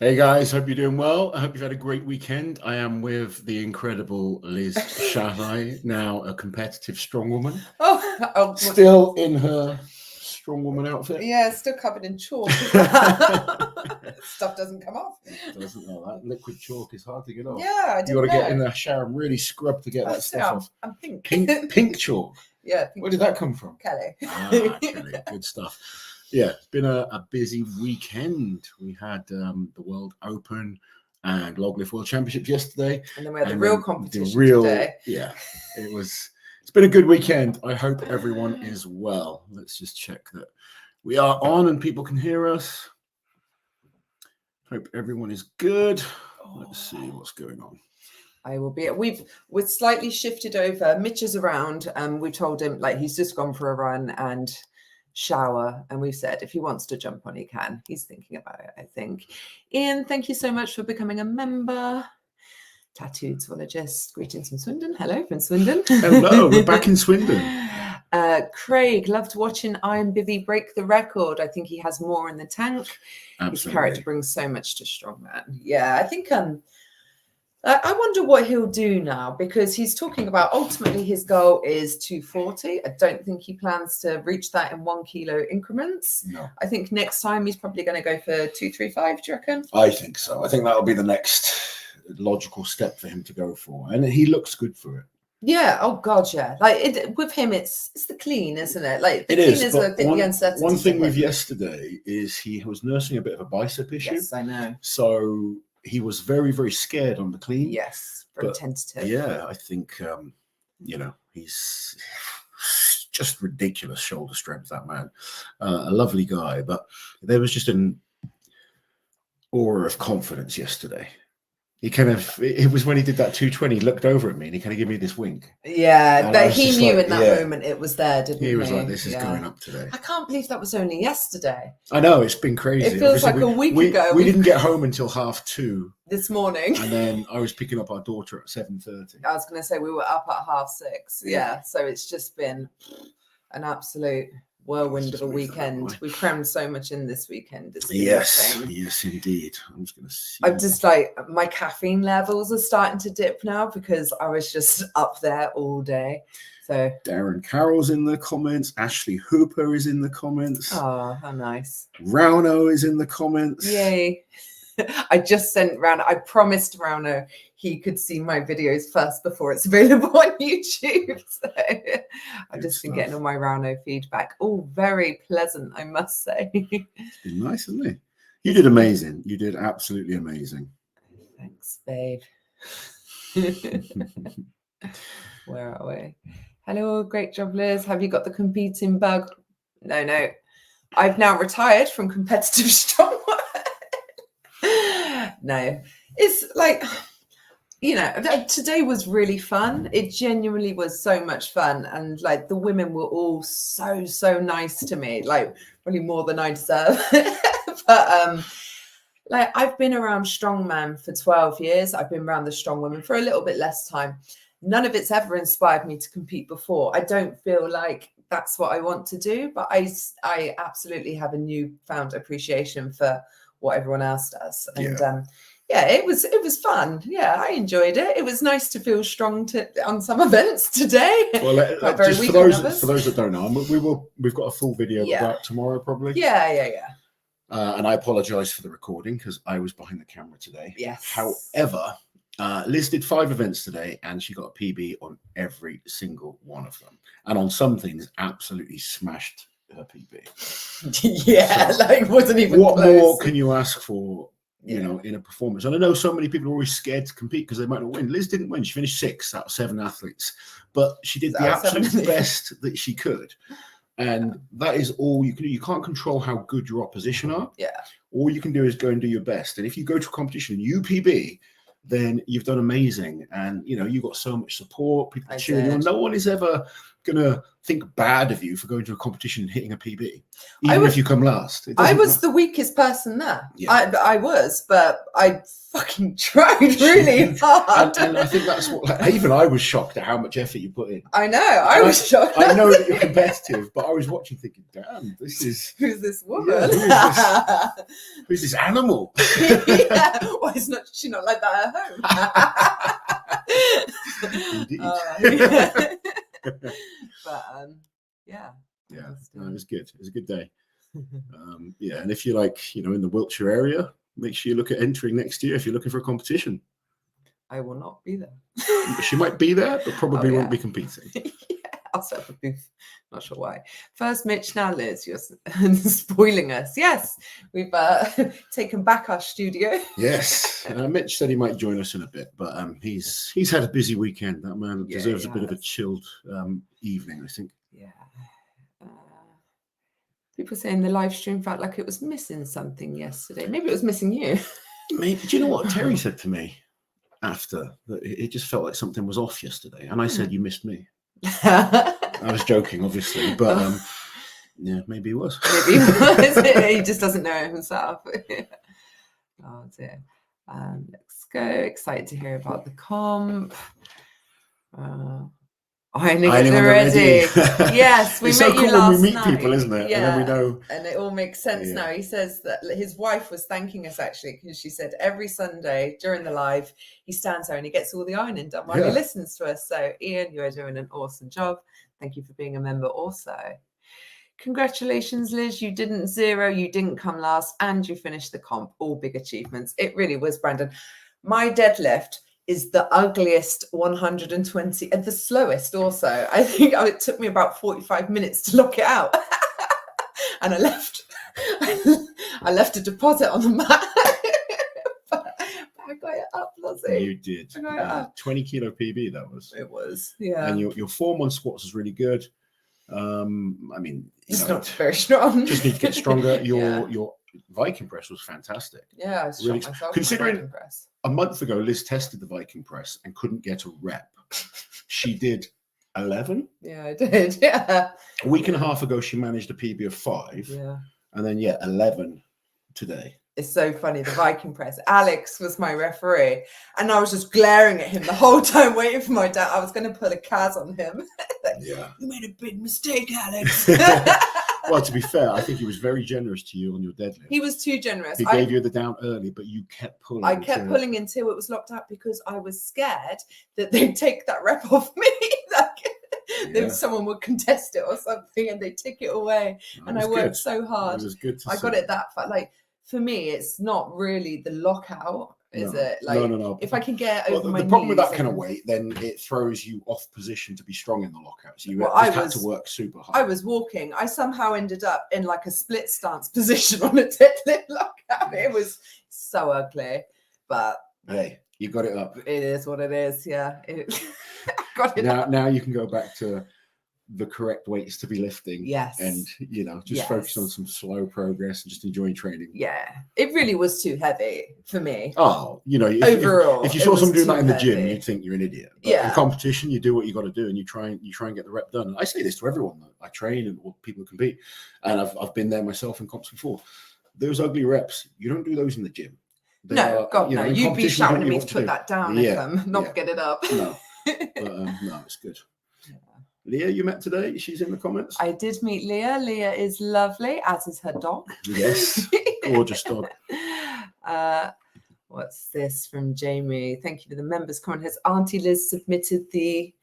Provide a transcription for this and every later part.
Hey guys, hope you're doing well. I hope you've had a great weekend. I am with the incredible Liz Shahlaei, now a competitive strongwoman. Still in her strongwoman outfit. Yeah, still covered in chalk. Stuff doesn't come off. It doesn't know that liquid chalk is hard to get off. Yeah, I didn't You got to get in the shower and really scrub to get that stuff off. I'm pink. Pink chalk. Yeah. Where did that come from? Kelly. Kelly, good stuff. Yeah, it's been a busy weekend. We had the World Open and Loglift World Championships yesterday. And then we had the real competition today. Yeah, it's been a good weekend. I hope everyone is well. Let's just check that we are on and people can hear us. Hope everyone is good. Let's see what's going on. I will be. We've slightly shifted over. Mitch is around, and we told him like he's just gone for a run and shower, and we've said if he wants to jump on, he can. He's thinking about it, I think. Ian, thank you so much for becoming a member. Tattooed zoologist, greetings from Swindon. Hello from Swindon. Hello, we're back in Swindon. Craig, loved watching Iron Biby break the record. I think he has more in the tank. Absolutely. His character brings so much to Strongman. Yeah, I think I wonder what he'll do now, because he's talking about ultimately his goal is 240. I don't think he plans to reach that in 1 kilo increments. No. I think next time he's probably going to go for 235. Do you reckon? I think so. I think that'll be the next logical step for him to go for, and he looks good for it. Yeah. Oh God, yeah. Like with him, it's the clean, isn't it? Like the it clean is. I think the uncertainty. One thing with yesterday is he was nursing a bit of a bicep issue. Yes, I know. So he was very, very scared on the clean. Yes, very tentative. Yeah, I think he's just ridiculous shoulder strength. That man, a lovely guy, but there was just an aura of confidence yesterday. He it was when he did that 220, he looked over at me and he kind of gave me this wink. Yeah, but he knew in that moment it was there, didn't he? He was like, this is going up today. I can't believe that was only yesterday. I know, it's been crazy. It feels like a week ago. We didn't get home until 2:30. This morning. And then I was picking up our daughter at 7:30. I was going to say we were up at 6:30. Yeah, so it's just been an absolute whirlwind of a weekend. We crammed so much in this weekend. Yes, indeed. I'm just going to see. I'm just like, my caffeine levels are starting to dip now because I was just up there all day. So Darren Carroll's in the comments. Ashley Hooper is in the comments. Oh, how nice. Rauno is in the comments. Yay. I just sent Rauno. I promised Rauno he could see my videos first before it's available on YouTube. So I've just been getting all my Rauno feedback. All very pleasant, I must say. It's been nice, hasn't it? You did amazing. You did absolutely amazing. Thanks, babe. Where are we? Hello, great job, Liz. Have you got the competing bug? No. I've now retired from competitive strongman. No, it's like, today was really fun. It genuinely was so much fun. And like the women were all so nice to me, like probably more than I deserve. But like I've been around Strongman for 12 years. I've been around the strong women for a little bit less time. None of it's ever inspired me to compete before. I don't feel like that's what I want to do, but I absolutely have a newfound appreciation for what everyone else does. And it was fun. Yeah, I enjoyed it. It was nice to feel strong on some events today. Well, just for those that don't know, we've got a full video of that tomorrow probably. Yeah. And I apologize for the recording because I was behind the camera today. Yes. However, Liz did 5 events today and she got a PB on every single one of them. And on some things, absolutely smashed her PB. Yeah, so, like wasn't even what close. More can you ask for, in a performance? And I know so many people are always scared to compete because they might not win. Liz didn't win. She finished 6th out of 7 athletes, but she did the absolute best that she could. And that is all you can do. You can't control how good your opposition are. Yeah. All you can do is go and do your best. And if you go to a competition and you PB, then you've done amazing. And, you got so much support, people cheering you on. No one is ever gonna think bad of you for going to a competition and hitting a PB, even if you come last. I was the weakest person there. Yeah. I was, but I fucking tried really hard. And I think that's what, like, even I was shocked at how much effort you put in. I know. I was shocked. I know that you're competitive, but I was watching thinking, damn, this is... Who's this woman? Yeah, who's this animal? Yeah. Why is she not like that at home? Indeed. Yeah. But yeah. No, it was good. It was a good day. Yeah, and if you're like, in the Wiltshire area, make sure you look at entering next year if you're looking for a competition. I will not be there. She might be there, but probably won't be competing. Yeah, I'll set up a booth. Not sure why. First Mitch, now Liz. You're spoiling us. Yes, we've taken back our studio. Yes, Mitch said he might join us in a bit, but he's had a busy weekend. That man deserves a bit of a chilled evening, I think. Yeah. People saying the live stream felt like it was missing something yesterday. Maybe it was missing you. Maybe. Do you know what Terry said to me after? That it just felt like something was off yesterday, and I said, "You missed me." I was joking, obviously, but yeah, maybe he was. Maybe he was. He just doesn't know it himself. Oh dear. Let's go. Excited to hear about the comp. Ironing already. Yes, we met so you cool last when we meet night. people, isn't it? Yeah, and then we know. And it all makes sense now. He says that his wife was thanking us actually because she said every Sunday during the live he stands there and he gets all the ironing done while he listens to us. So Ian, you are doing an awesome job. Thank you for being a member also. Congratulations, Liz. You didn't zero, you didn't come last, and you finished the comp. All big achievements. It really was, Brandon. My deadlift is the ugliest 120 and the slowest also. I think it took me about 45 minutes to lock it out. And I left a deposit on the mat. But I got it up, Lozzie. You did. 20 kilo PB that was. It was, yeah. And your form on squats is really good. I mean, it's not very strong. Just need to get stronger. Your Viking press was fantastic. Yeah, I shot myself. Considering a month ago, Liz tested the Viking press and couldn't get a rep. She did 11. Yeah, I did. Yeah. A week and a half ago, she managed a PB of 5. Yeah. And then 11 today. It's so funny, the Viking press. Alex was my referee, and I was just glaring at him the whole time, waiting for my dad. I was going to put a Kaz on him. You made a big mistake, Alex. Well, to be fair, I think he was very generous to you on your deadlift. He was too generous. He gave you the down early, but you kept pulling. I kept pulling until it was locked out because I was scared that they'd take that rep off me. That someone would contest it or something and they'd take it away. And I worked so hard. It was good to I got it that far. Like, for me, it's not really the lockout, is it? Like, no. If I can get over my the problem with that knees kind of weight, then it throws you off position to be strong in the lockout. So you had to work super hard. I was walking. I somehow ended up in like a split stance position on a deadlift lockout. It was so ugly, but hey, you got it up. It is what it is. Yeah, got it. Now you can go back to the correct weights to be lifting. Yes. And just focus on some slow progress and just enjoy training. Yeah. It really was too heavy for me. Oh, overall, if you saw someone doing that in the gym, heavy. you'd think you're an idiot. But in competition, you do what you got to do and you try and get the rep done. And I say this to everyone that I train and people who compete. And I've been there myself in comps before. Those ugly reps, you don't do those in the gym. No, you'd be shouting at me to put that down if I'm not get it up. No. But no, it's good. Leah, you met today? She's in the comments. I did meet Leah. Leah is lovely, as is her dog. Yes, gorgeous dog. What's this from Jamie? Thank you for the members' comment. Has Auntie Liz submitted the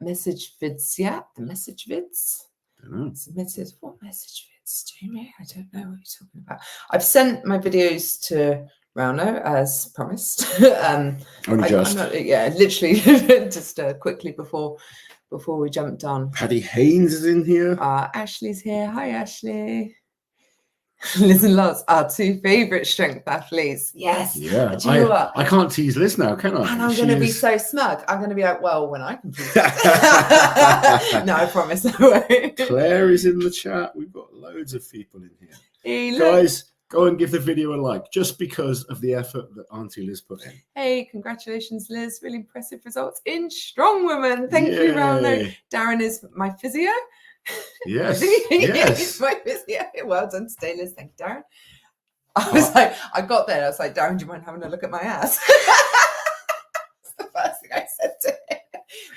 message vids yet? The message vids? I don't know. Submitted what message vids, Jamie? I don't know what you're talking about. I've sent my videos to Rauno as promised. Literally just quickly before we jumped on. Paddy Haynes is in here. Ashley's here. Hi, Ashley. Liz and Lots, our two favourite strength athletes. Yes. Yeah. Do you know what? I can't tease Liz now, can I? And I'm going to be so smug. I'm going to be like, well, when I compete. No, I promise I won't. Claire is in the chat. We've got loads of people in here. Hey, guys, Go and give the video a like, just because of the effort that Auntie Liz put in. Hey, congratulations, Liz. Really impressive results in Strongwoman. Thank you, Rauno. Darren is my physio. Yes. He's my physio. Well done today, Liz. Thank you, Darren. I was like, I got there. I was like, Darren, do you mind having a look at my ass? That's the first thing I said to him.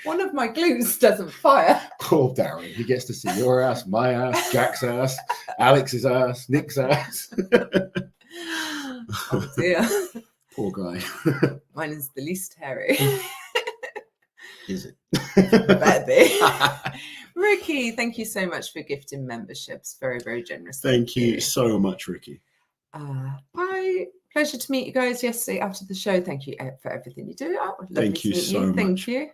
One of my glutes doesn't fire. Poor Darren. He gets to see your ass, my ass, Jack's ass, Alex's ass, Nick's ass. Oh dear. Poor guy. Mine is the least hairy. Is it? Better be. Ricky, thank you so much for gifting memberships. Very, very generous. Thank you so much, Ricky. Bye. Pleasure to meet you guys yesterday after the show. Thank you for everything you do. Oh, Thank you so much. Thank you.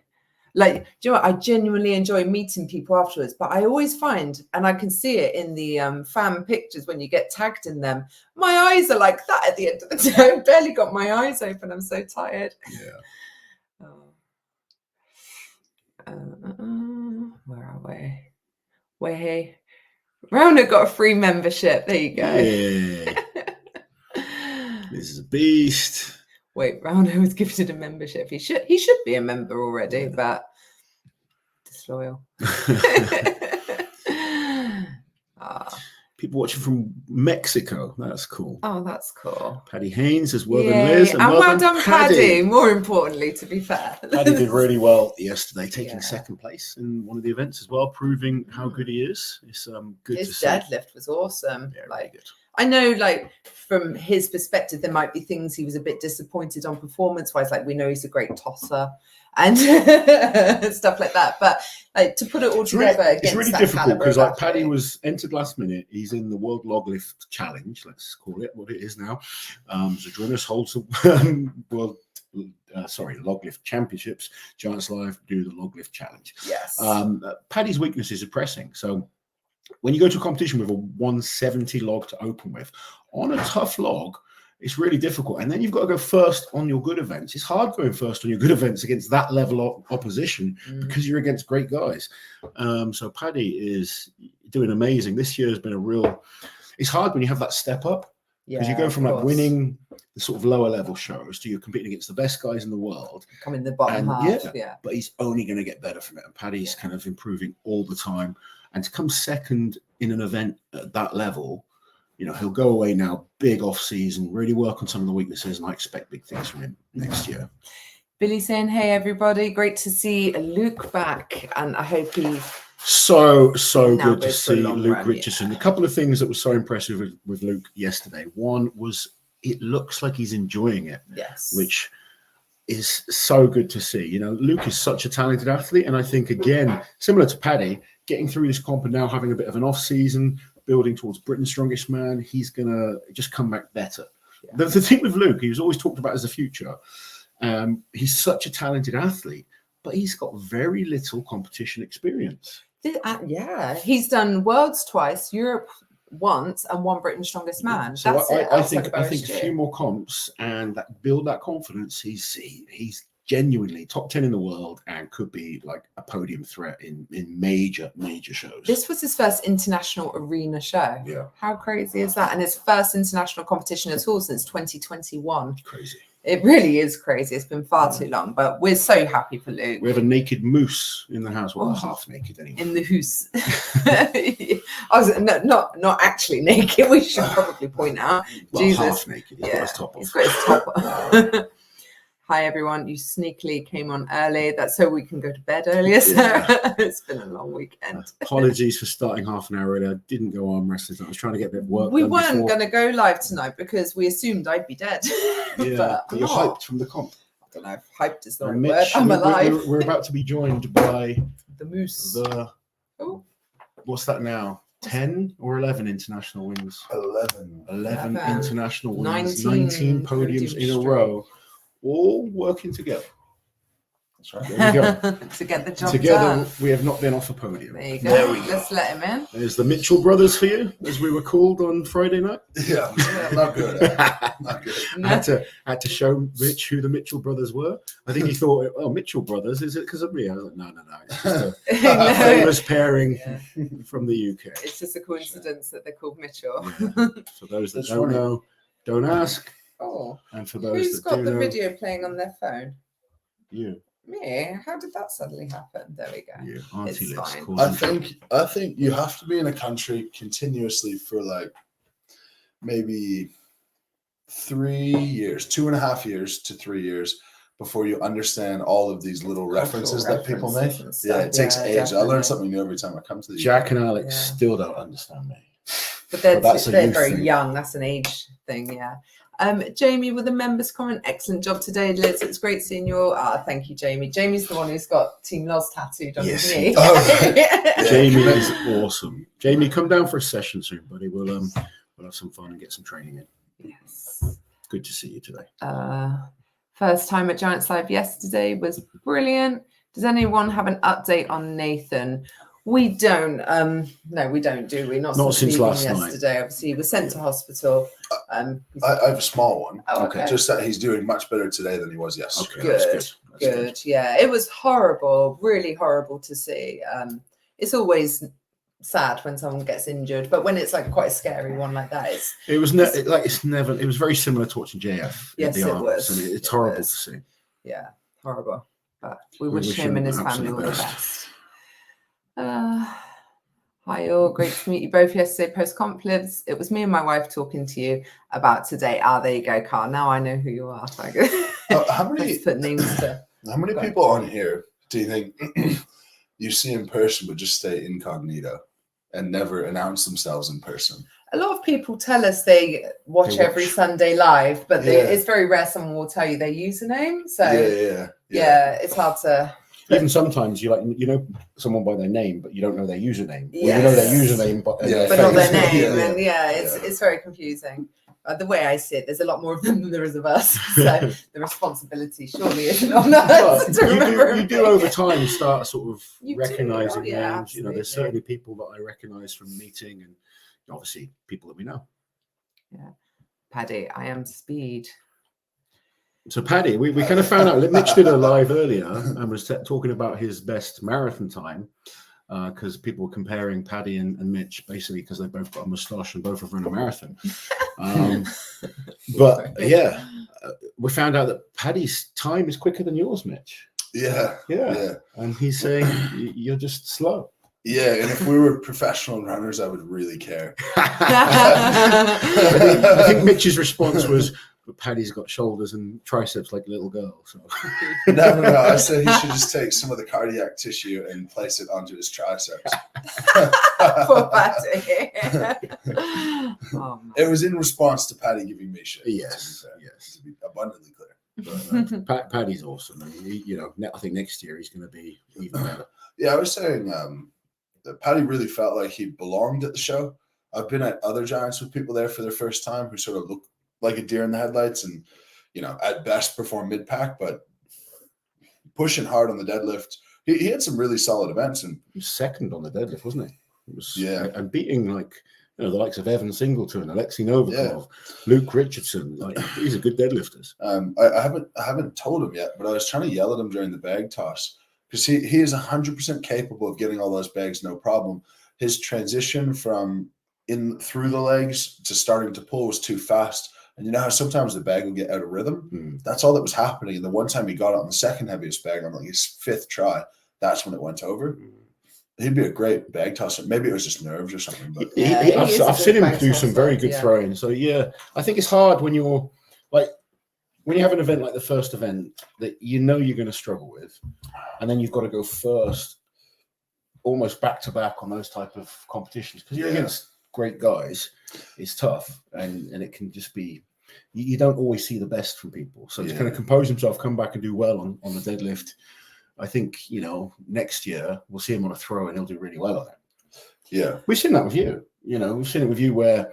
Like, do you know what? I genuinely enjoy meeting people afterwards, but I always find, and I can see it in the fan pictures when you get tagged in them, my eyes are like that at the end of the day. I barely got my eyes open. I'm so tired. Yeah. Where are we? Way. Rona got a free membership. There you go. Yeah. This is a beast. Wait, Rona was gifted a membership. He should be a member already, but disloyal. People watching from Mexico. That's cool. Oh, that's cool. Paddy Haynes as well done, Liz. And well done, Paddy. More importantly, to be fair. Paddy did really well yesterday, taking second place in one of the events as well, proving how good he is. It's good to see. His deadlift was awesome. Yeah, like, really good. I know, like, from his perspective, there might be things he was a bit disappointed on performance-wise. Like, we know he's a great tosser and stuff like that. But like, to put it all together, it's really difficult because like Paddy was entered last minute. He's in the World Log Lift Challenge. Let's call it what it is now. Zadrunas holds the Log Lift Championships. Giants Live do the Log Lift Challenge. Yes. Paddy's weaknesses are pressing. So when you go to a competition with a 170 log to open with, on a tough log, it's really difficult. And then you've got to go first on your good events. It's hard going first on your good events against that level of opposition because you're against great guys. So Paddy is doing amazing. This year has been it's hard when you have that step up because you go from like winning the sort of lower level shows to you're competing against the best guys in the world. Come in the bottom half. Yeah. But he's only going to get better from it. And Paddy's kind of improving all the time. And to come second in an event at that level, you know, he'll go away now, big off season, really work on some of the weaknesses, and I expect big things from him next year. Billy saying, hey, everybody, great to see Luke back. And I hope he... So good to see Luke Richardson. A couple of things that were so impressive with Luke yesterday. One was it looks like he's enjoying it. Yes. Which is so good to see. You know, Luke is such a talented athlete. And I think, again, similar to Paddy, getting through this comp and now having a bit of an off season, building towards Britain's Strongest Man, he's going to just come back better. Yeah. The thing with Luke, he was always talked about as a future. He's such a talented athlete, but he's got very little competition experience. Yeah, he's done Worlds twice, Europe once, and one Britain's Strongest Man. So That's I think a few more comps and build that confidence. He's genuinely top 10 in the world and could be like a podium threat in major shows. This was his first international arena show. Yeah. How crazy is that? And his first international competition at all since 2021. Crazy. It really is crazy. It's been far too long, but we're so happy for Luke. We have a naked moose in the house. Well, half naked anyway. In the house. I was not actually naked. We should probably point out. Well, Jesus. half naked. He's got his top off. He's got his top off. Hi, everyone. You sneakily came on early. That's so we can go to bed earlier. So it's been a long weekend. Apologies for starting half an hour early. I didn't go arm wrestling. I was trying to get a bit of work. We weren't going to go live tonight because we assumed I'd be dead. Yeah, but you're hyped from the comp. I don't know if hyped is the right Mitch, word. I'm alive. We're about to be joined by the moose. What's that now? 10 or 11 international wins? 11 international wins. 19 podiums in a row. All working together. That's right. There we go. To get the job Together, done. we have not been off a podium. There you go. There we go. Let's let him in. There's the Mitchell brothers for you, as we were called on Friday night. Yeah, not good. Not good. I had to show Rich who the Mitchell brothers were. I think he thought, "Oh, Mitchell brothers, is it because of me?" I was like, "No. It's just a famous pairing from the UK." It's just a coincidence that they're called Mitchell. Yeah. For those that That's don't funny. know, don't ask. Oh, And for those who's that got do the know, video playing on their phone? you, Me? How did that suddenly happen? There we go. you, Auntie It's Liz. fine. causing I think you have to be in a country continuously for like maybe 3 years, 2.5 years to 3 years before you understand all of these little references that people make. References and Yeah, stuff. it takes age. I definitely. learn something new every time I come to the Jack and Alex Yeah. still don't understand me. But they're, But that's a they're youth very thing. young. That's an age thing, yeah. Jamie with a members comment. Excellent job today, Liz. It's great seeing you all. Thank you, Jamie. Jamie's the one who's got Team Loz tattooed on Yes, his he knee. does. Yeah. Jamie is awesome. Jamie, come down for a session soon, buddy. We'll have some fun and get some training in. Yes. Good to see you today. First time at Giants Live yesterday was brilliant. Does anyone have an update on Nathan? We don't. No, we don't, do we? Not since leaving last night. yesterday. Obviously, he was sent to hospital. I have a small one. Oh, okay. Just that he's doing much better today than he was yesterday. Okay, that's Good, good. That's Good. Yeah, it was horrible. Really horrible to see. It's always sad when someone gets injured, but when it's like quite a scary one like that, it's It was never. It was very similar to watching JF. Yes, at the it Arnold, was. so it's It horrible was. to see. yeah, horrible. But we We wish wish him him and his the family all absolute the best. best. Hi all, great to meet you both yesterday post comp Lives. It was me and my wife talking to you about today. There you go, Carl. Now I know who you are. How many Let's put names to. people on here do you think you see in person but just stay incognito and never announce themselves in person? A lot of people tell us they watch every Sunday live, but it's very rare someone will tell you their username. So yeah, it's hard to. Even sometimes you know someone by their name, but you don't know their username. Or Yes. you know their username, but not their face. name. It's very confusing. The way I see it, there's a lot more of them than there is of us. So the responsibility surely isn't on us to remember. You do over time start sort of You do. recognizing Oh, yeah, names. You know, there's absolutely. certainly people that I recognize from meeting, and obviously people that we know. Yeah, Paddy, I am speed. So Paddy, we kind of found out. Mitch did a live earlier and was talking about his best marathon time because people were comparing Paddy and Mitch basically because they both got a moustache and both have run a marathon. But yeah, we found out that Paddy's time is quicker than yours, Mitch. Yeah. And he's saying you're just slow. Yeah, and if we were professional runners, I would really care. I think Mitch's response was, "But Paddy's got shoulders and triceps like a little girl." So No. I said he should just take some of the cardiac tissue and place it onto his triceps. Poor Paddy. Oh, man. It was in response to Paddy giving me shit. yes. To be abundantly clear. But, Paddy's awesome. And I think next year he's going to be even better. Yeah, I was saying that Paddy really felt like he belonged at the show. I've been at other Giants with people there for their first time who sort of look like a deer in the headlights and, at best perform mid-pack, but pushing hard on the deadlift. He had some really solid events. And He was second on the deadlift, wasn't he? It was, Yeah. And beating the likes of Evan Singleton, Alexei Novikov, Luke Richardson. These are good deadlifters. I haven't told him yet, but I was trying to yell at him during the bag toss because he is 100% capable of getting all those bags, no problem. His transition from in through the legs to starting to pull was too fast. And you know how sometimes the bag will get out of rhythm? That's all that was happening. And the one time he got it on the second heaviest bag on his fifth try, that's when it went over. He'd be a great bag tosser. Maybe it was just nerves or something. But I've seen him do some very good throwing. So yeah, I think it's hard when you're when you have an event like the first event that you're going to struggle with, and then you've got to go first, almost back to back on those type of competitions because you're against great guys. It's tough, and it can just be. You don't always see the best from people. So to kind of compose himself, come back and do well on the deadlift. I think, next year we'll see him on a throw and he'll do really well on it. Yeah. We've seen that with you. We've seen it with you where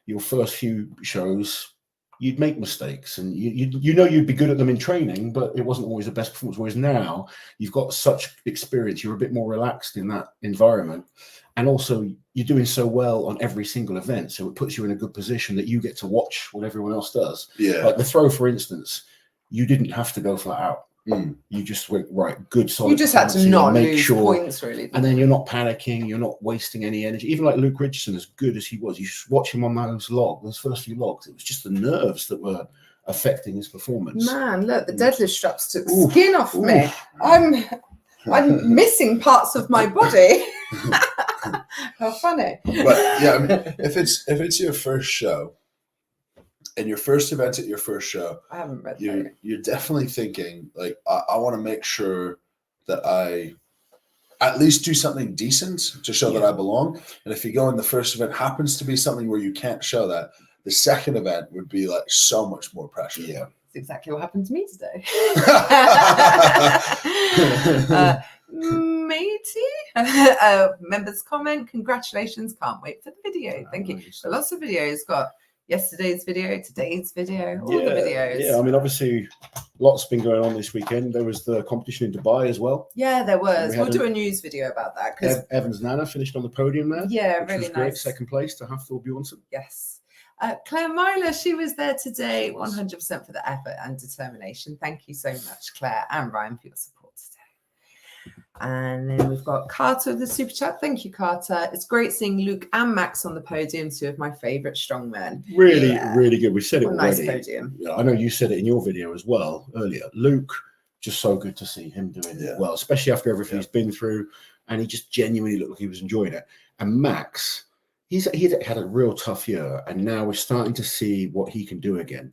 your first few shows, you'd make mistakes, and you know you'd be good at them in training, but it wasn't always the best performance. Whereas now you've got such experience, you're a bit more relaxed in that environment, and also you're doing so well on every single event, so it puts you in a good position that you get to watch what everyone else does. Yeah. Like the throw, for instance, you didn't have to go flat out. You just went right, good, solid. You just had to not lose points, really. And then you're not panicking, you're not wasting any energy. Even like Luke Richardson, as good as he was, you just watch him on those first few logs. It was just the nerves that were affecting his performance. Man, look, the deadlift straps took skin off me. I'm missing parts of my body. How funny. But yeah, I mean, if it's your first show, and your first event at your first show, I haven't read you're definitely thinking, like, I want to make sure that I at least do something decent to show that I belong. And if you go in the first event happens to be something where you can't show that, the second event would be like so much more pressure. Yeah. That's exactly what happened to me today. Matey, members comment, congratulations, can't wait for the video. Thank you. So lots of videos, got yesterday's video, today's video, all the videos. Yeah, I mean, obviously, lots been going on this weekend. There was the competition in Dubai as well. Yeah, there was. We'll do a news video about that. Because Evans Nana finished on the podium there. Yeah, which really was great. nice. Second place to Hafthor Bjornsson. Yes. Claire Myler, she was there today, 100% for the effort and determination. Thank you so much, Claire and Ryan, for your support today. And then we've got Carter with the super chat. Thank you, Carter. It's great seeing Luke and Max on the podium, two of my favorite strongmen. Really, really good. We said it already. Nice podium. Yeah, I know you said it in your video as well earlier. Luke, just so good to see him doing it well, especially after everything he's been through. And he just genuinely looked like he was enjoying it. And Max, he had a real tough year, and now we're starting to see what he can do again.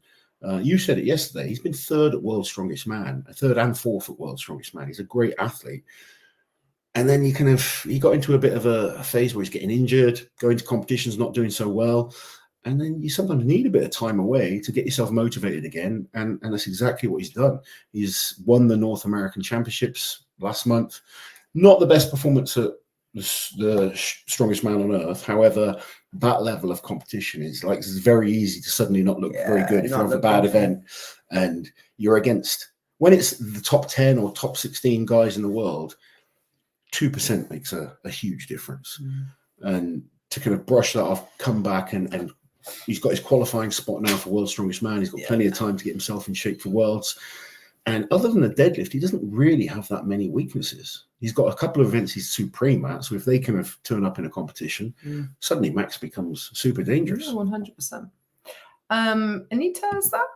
You said it yesterday. He's been third at World's Strongest Man, third and fourth at World's Strongest Man. He's a great athlete. And then he got into a bit of a phase where he's getting injured, going to competitions, not doing so well. And then you sometimes need a bit of time away to get yourself motivated again. And that's exactly what he's done. He's won the North American Championships last month. Not the best performance at the strongest man on earth. However, that level of competition is like, it's very easy to suddenly not look very good if you have a bad event and you're against, when it's the top 10 or top 16 guys in the world, 2% makes a huge difference. And to kind of brush that off, come back, and he's got his qualifying spot now for World's Strongest Man. He's got plenty of time to get himself in shape for Worlds. And other than the deadlift, he doesn't really have that many weaknesses. He's got a couple of events he's supreme at. So if they kind of turn up in a competition, suddenly Max becomes super dangerous. 100%. Anita, is that?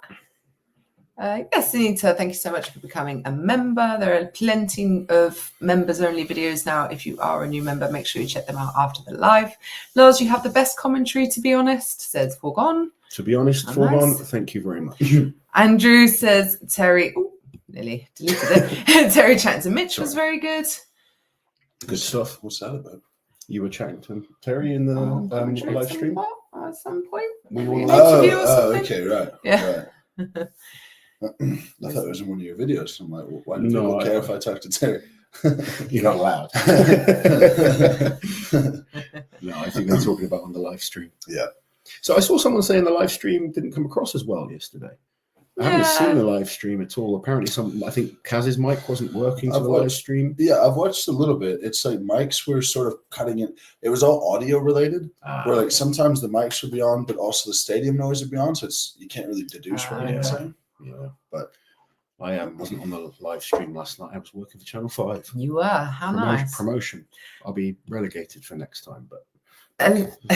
Yes, Anita, thank you so much for becoming a member. There are plenty of members-only videos now. If you are a new member, make sure you check them out after the live. Lars, you have the best commentary, to be honest, says Foregone. To be honest, Foregone, thank you very much. Andrew says Terry... Ooh, nearly deleted it. Terry chatting to Mitch was very good. Good stuff. What's that about? You were chatting to Terry in the live stream? At some point. Okay, right. Yeah. Right. I thought it was in one of your videos. I'm like, well, why do people care if I talk to Terry? You're not allowed. No, I think they're talking about on the live stream. Yeah. So I saw someone saying the live stream didn't come across as well yesterday. I haven't seen the live stream at all. Apparently, I think Kaz's mic wasn't working to the live stream. Yeah, I've watched a little bit. It's like mics were sort of cutting in. It was all audio related, where like sometimes the mics would be on, but also the stadium noise would be on. So you can't really deduce what you're saying. Yeah, but I wasn't on the live stream last night. I was working for Channel 5. You were? How nice. Promotion. I'll be relegated for next time, but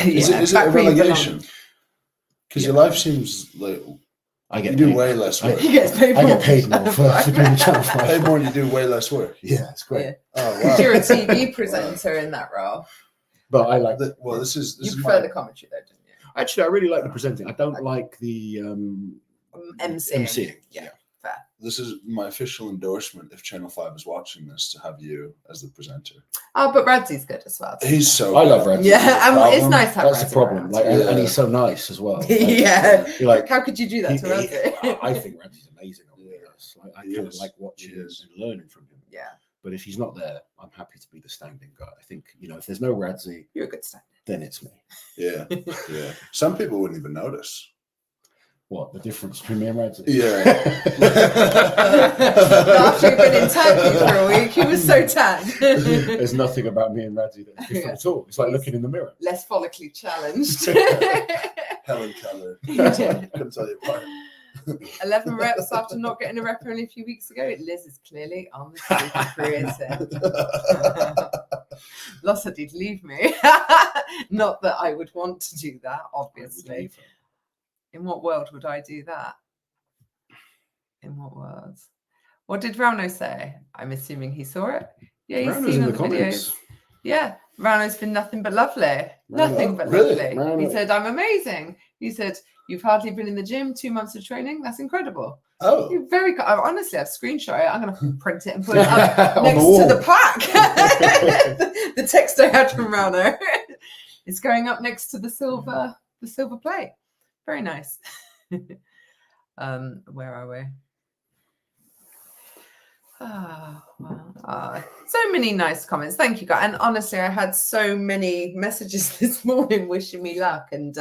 is it a relegation? Because your live streams like you do way less work. I get paid more for doing Channel 5. Pay more and you do way less work. Yeah, it's great. Yeah. Oh wow! You're a TV presenter in that role. But I like that. Well, this you is prefer the commentary though, didn't you? Actually, I really like the presenting. I don't like the MCing. Yeah, fair. This is my official endorsement. If Channel 5 is watching this, to have you as the presenter. Oh, but Radzy's good as well. He's so. I love Radzy. Yeah, it's nice to have That's the problem. Like, and he's so nice as well. Like, yeah. You're like, how could you do that to Radzy? I think Radzy's amazing. Like, I kind of like watching and learning from him. Yeah. But if he's not there, I'm happy to be the standing guy. I think, if there's no Radzy, you're a good stand. Then it's me. Yeah, yeah. Some people wouldn't even notice. What, the difference between me and Radzi? Yeah. After you've been in Turkey for a week, he was so tan. There's nothing about me and Radzi that's different at all. It's like looking in the mirror. Less follically challenged. Helen Keller. Yeah. Couldn't tell you apart. 11 reps after not getting a rep only a few weeks ago. Liz is clearly on the super creator. Lossa did leave me. Not that I would want to do that, obviously. In what world would I do that? In what world? What did Rauno say? I'm assuming he saw it. Yeah, he's Rauno's seen in all the the comments. videos. Yeah, Rauno's been nothing but lovely. Nothing but really? lovely. Rauno. He said, I'm amazing. He said, you've hardly been in the gym, 2 months of training. That's incredible. Oh. You're very honestly, I've screenshot it. I'm going to print it and put it up On next the wall. to the plaque. The text I had from Rauno. It's going up next to the silver plate. Very nice. Where are we? So many nice comments. Thank you, guys. And honestly, I had so many messages this morning wishing me luck. And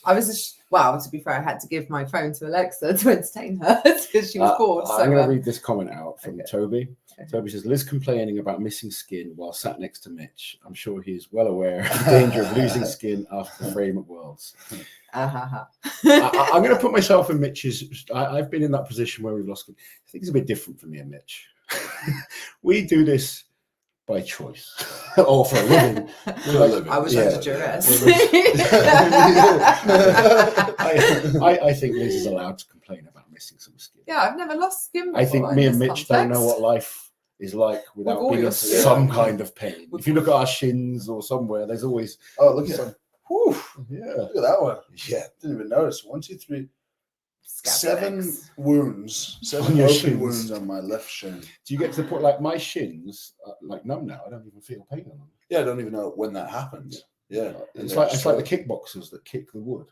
I was just, to be fair, I had to give my phone to Alexa to entertain her because she was bored. I'm going to read this comment out from Toby. Toby says, Liz complaining about missing skin while sat next to Mitch. I'm sure he's well aware of the danger of losing skin after the frame at Worlds. I'm going to put myself in Mitch's. I've been in that position where we've lost skin. I think it's a bit different for me and Mitch. We do this by choice or for a living. I was under duress. I think Liz is allowed to complain about missing some skin. Yeah, I've never lost skin before. I think me and Mitch don't know what life is like without being in some kind of pain. If you look at our shins or somewhere, there's always look at that. Whew. Yeah. Look at that one. Yeah, didn't even notice. 1, 2, 3, 7 wounds. 7 On your open shins. wounds on my left shin. Do you get to the point like my shins are like numb now? I don't even feel pain on them. Yeah, I don't even know when that happened. Yeah. It's like the kickboxers that kick the wood.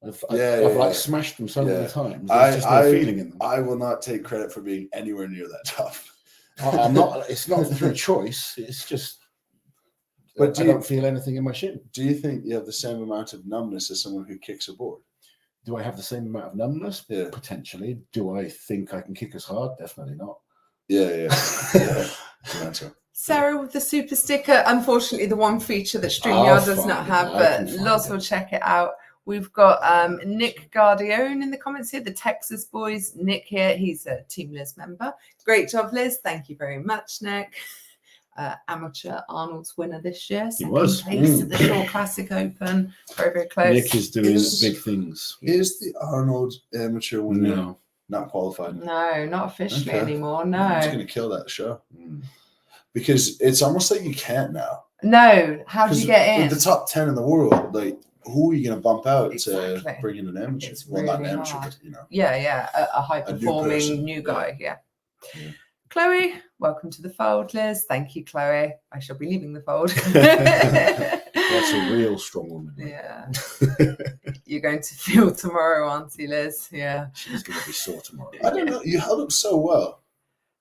I've smashed them so many times. There's just no feeling in them. I will not take credit for being anywhere near that tough. I'm not. It's not through choice. It's just. But I don't feel anything in my shin. Do you think you have the same amount of numbness as someone who kicks a board? Do I have the same amount of numbness? Yeah. Potentially. Do I think I can kick as hard? Definitely not. Yeah. Sarah with the super sticker. Unfortunately, the one feature that StreamYard does not have, but lots will check it out. We've got Nick Guardione in the comments here, the Texas boys. Nick here, he's a Team Liz member. Great job, Liz. Thank you very much, Nick. Amateur Arnold's winner this year. He was. Place at the Shore Classic Open. Very, very close. Nick is doing big things. Is the Arnold amateur winner No. not qualified? No, not officially anymore. No. I'm just going to kill that show. Because it's almost like you can't now. No. How do you get in? With the top 10 in the world, like, who are you going to bump out to Exactly. bring in an amateur? It's Well, not an really amateur, hard. but, you know. Yeah. A high-performing new guy. Yeah. Chloe, welcome to the fold, Liz. Thank you, Chloe. I shall be leaving the fold. That's a real strong woman. Right? Yeah. You're going to feel tomorrow, aren't you, Liz? Yeah. She's going to be sore tomorrow. I don't know. You held up so well.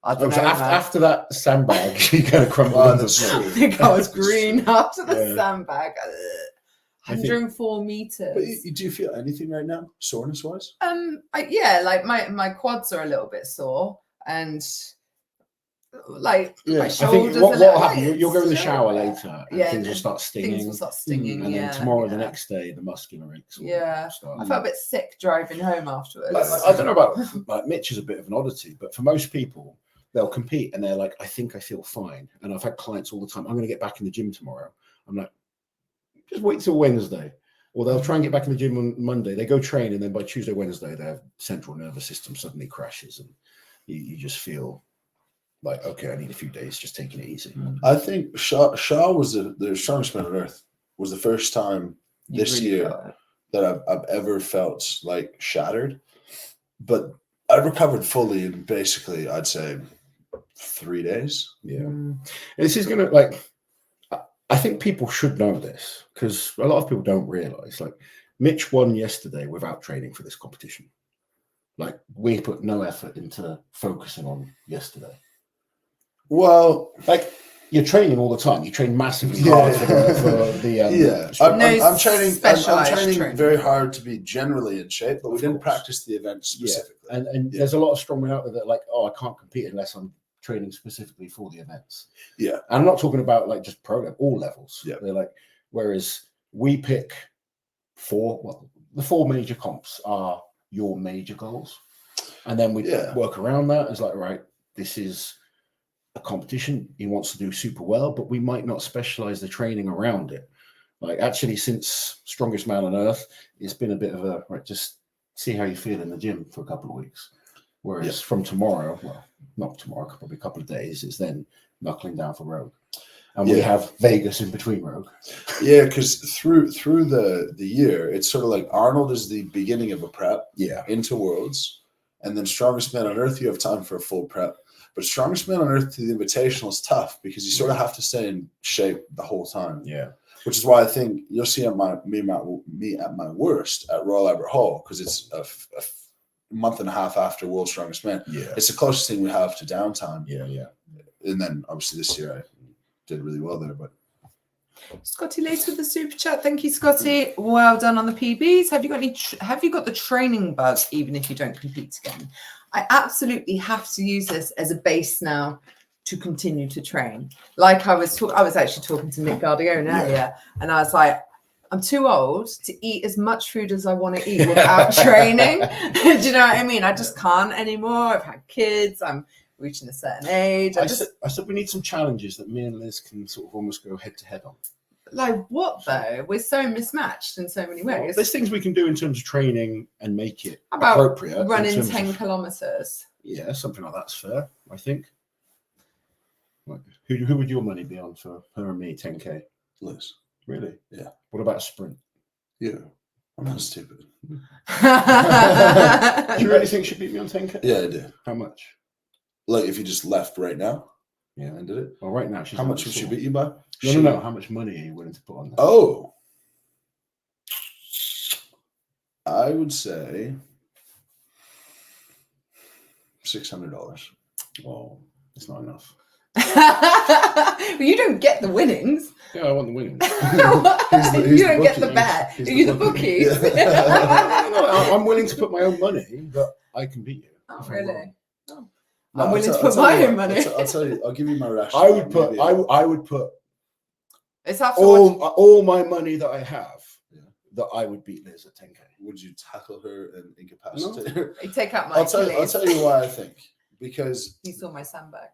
I don't know, after that sandbag, you're going to crumble Oh, into that's the true. floor. I think I was green after the sandbag. I think- 104 meters. But you do you feel anything right now, soreness-wise? Like my quads are a little bit sore, and like my I shoulders. think what a little, happen? You'll go in the shower yeah. later, and Yeah, things will start stinging. Things will start stinging. And yeah, then tomorrow, the yeah. next day, the muscular aches. will Yeah. start. I felt a bit sick driving home afterwards. I don't know about like Mitch is a bit of an oddity, but for most people, they'll compete and they're like, I think I feel fine. And I've had clients all the time. I'm going to get back in the gym tomorrow. I'm like, just wait till Wednesday. Or they'll try and get back in the gym on Monday. They go train, and then by Tuesday, Wednesday, their central nervous system suddenly crashes, and you just feel like, okay, I need a few days, just taking it easy. I think Shaw was the strongest man on earth. Was the first time this year that I've ever felt like shattered. But I recovered fully in basically, I'd say, 3 days. Yeah. This is going to I think people should know this because a lot of people don't realize. Like, Mitch won yesterday without training for this competition. Like, we put no effort into focusing on yesterday. Well, Like, You're training all the time. You train massively Yeah. hard for the Yeah, sprint. I'm training. I'm specialized training training. very hard to be generally in shape, but we Of didn't course. practice the event specifically. And Yeah. there's a lot of strongmen out there that are like, oh, I can't compete unless I'm training specifically for the events. Yeah. And I'm not talking about like just pro, all levels. Yeah. They're like, whereas we pick the four major comps are your major goals. And then we work around that. It's like, right, this is a competition. He wants to do super well, but we might not specialize the training around it. Like actually, since Strongest Man on Earth, it's been a bit of a, right, just see how you feel in the gym for a couple of weeks. Whereas from tomorrow, well, not tomorrow, probably a couple of days, it's then knuckling down for Rogue. And we have Vegas in between Rogue. Yeah, because through the year, it's sort of like Arnold is the beginning of a prep into Worlds. And then Strongest Man on Earth, you have time for a full prep. But Strongest Man on Earth to the Invitational is tough because you sort of have to stay in shape the whole time. Yeah. Which is why I think you'll see me at my worst at Royal Albert Hall because it's a month and a half after World's Strongest Man. Yeah. It's the closest thing we have to downtime. Yeah. And then obviously this year I did really well there. But Scotty Lace with the super chat. Thank you, Scotty. Well done on the PBs. Have you got any? Have you got the training bug? Even if you don't compete again, I absolutely have to use this as a base now to continue to train. Like I was actually talking to Nick Gardione earlier, and I was like, I'm too old to eat as much food as I want to eat without training. Do you know what I mean? I just can't anymore. I've had kids. I'm reaching a certain age. I said we need some challenges that me and Liz can sort of almost go head to head on. Like what though? We're so mismatched in so many ways. Well, there's things we can do in terms of training and make it about appropriate. Running 10 kilometers. Yeah, something like that's fair, I think. Like, who would your money be on for her and me, 10K? Liz. Really? Yeah. What about a sprint? Yeah. I'm not stupid. Do you really think she'd beat me on 10K? Yeah, I do. How much? Like if you just left right now? Yeah. And did it? Well, right now she's how much would she beat you by? No. How much money are you willing to put on that? Oh. I would say $600. Well, it's not enough. You don't get the winnings. Yeah, I want the winnings. You don't get the bet. You're the bookies. I'm willing to put my own money, but I can beat you. Oh, really? Oh. No, I'm willing to put my own money. I'll tell you. I'll give you my rationale. I would put it's after all my money that I have that I would beat Liz at 10K. Would you tackle her and incapacitate her? You take out my I'll tell you why I think. Because you saw my sandbag.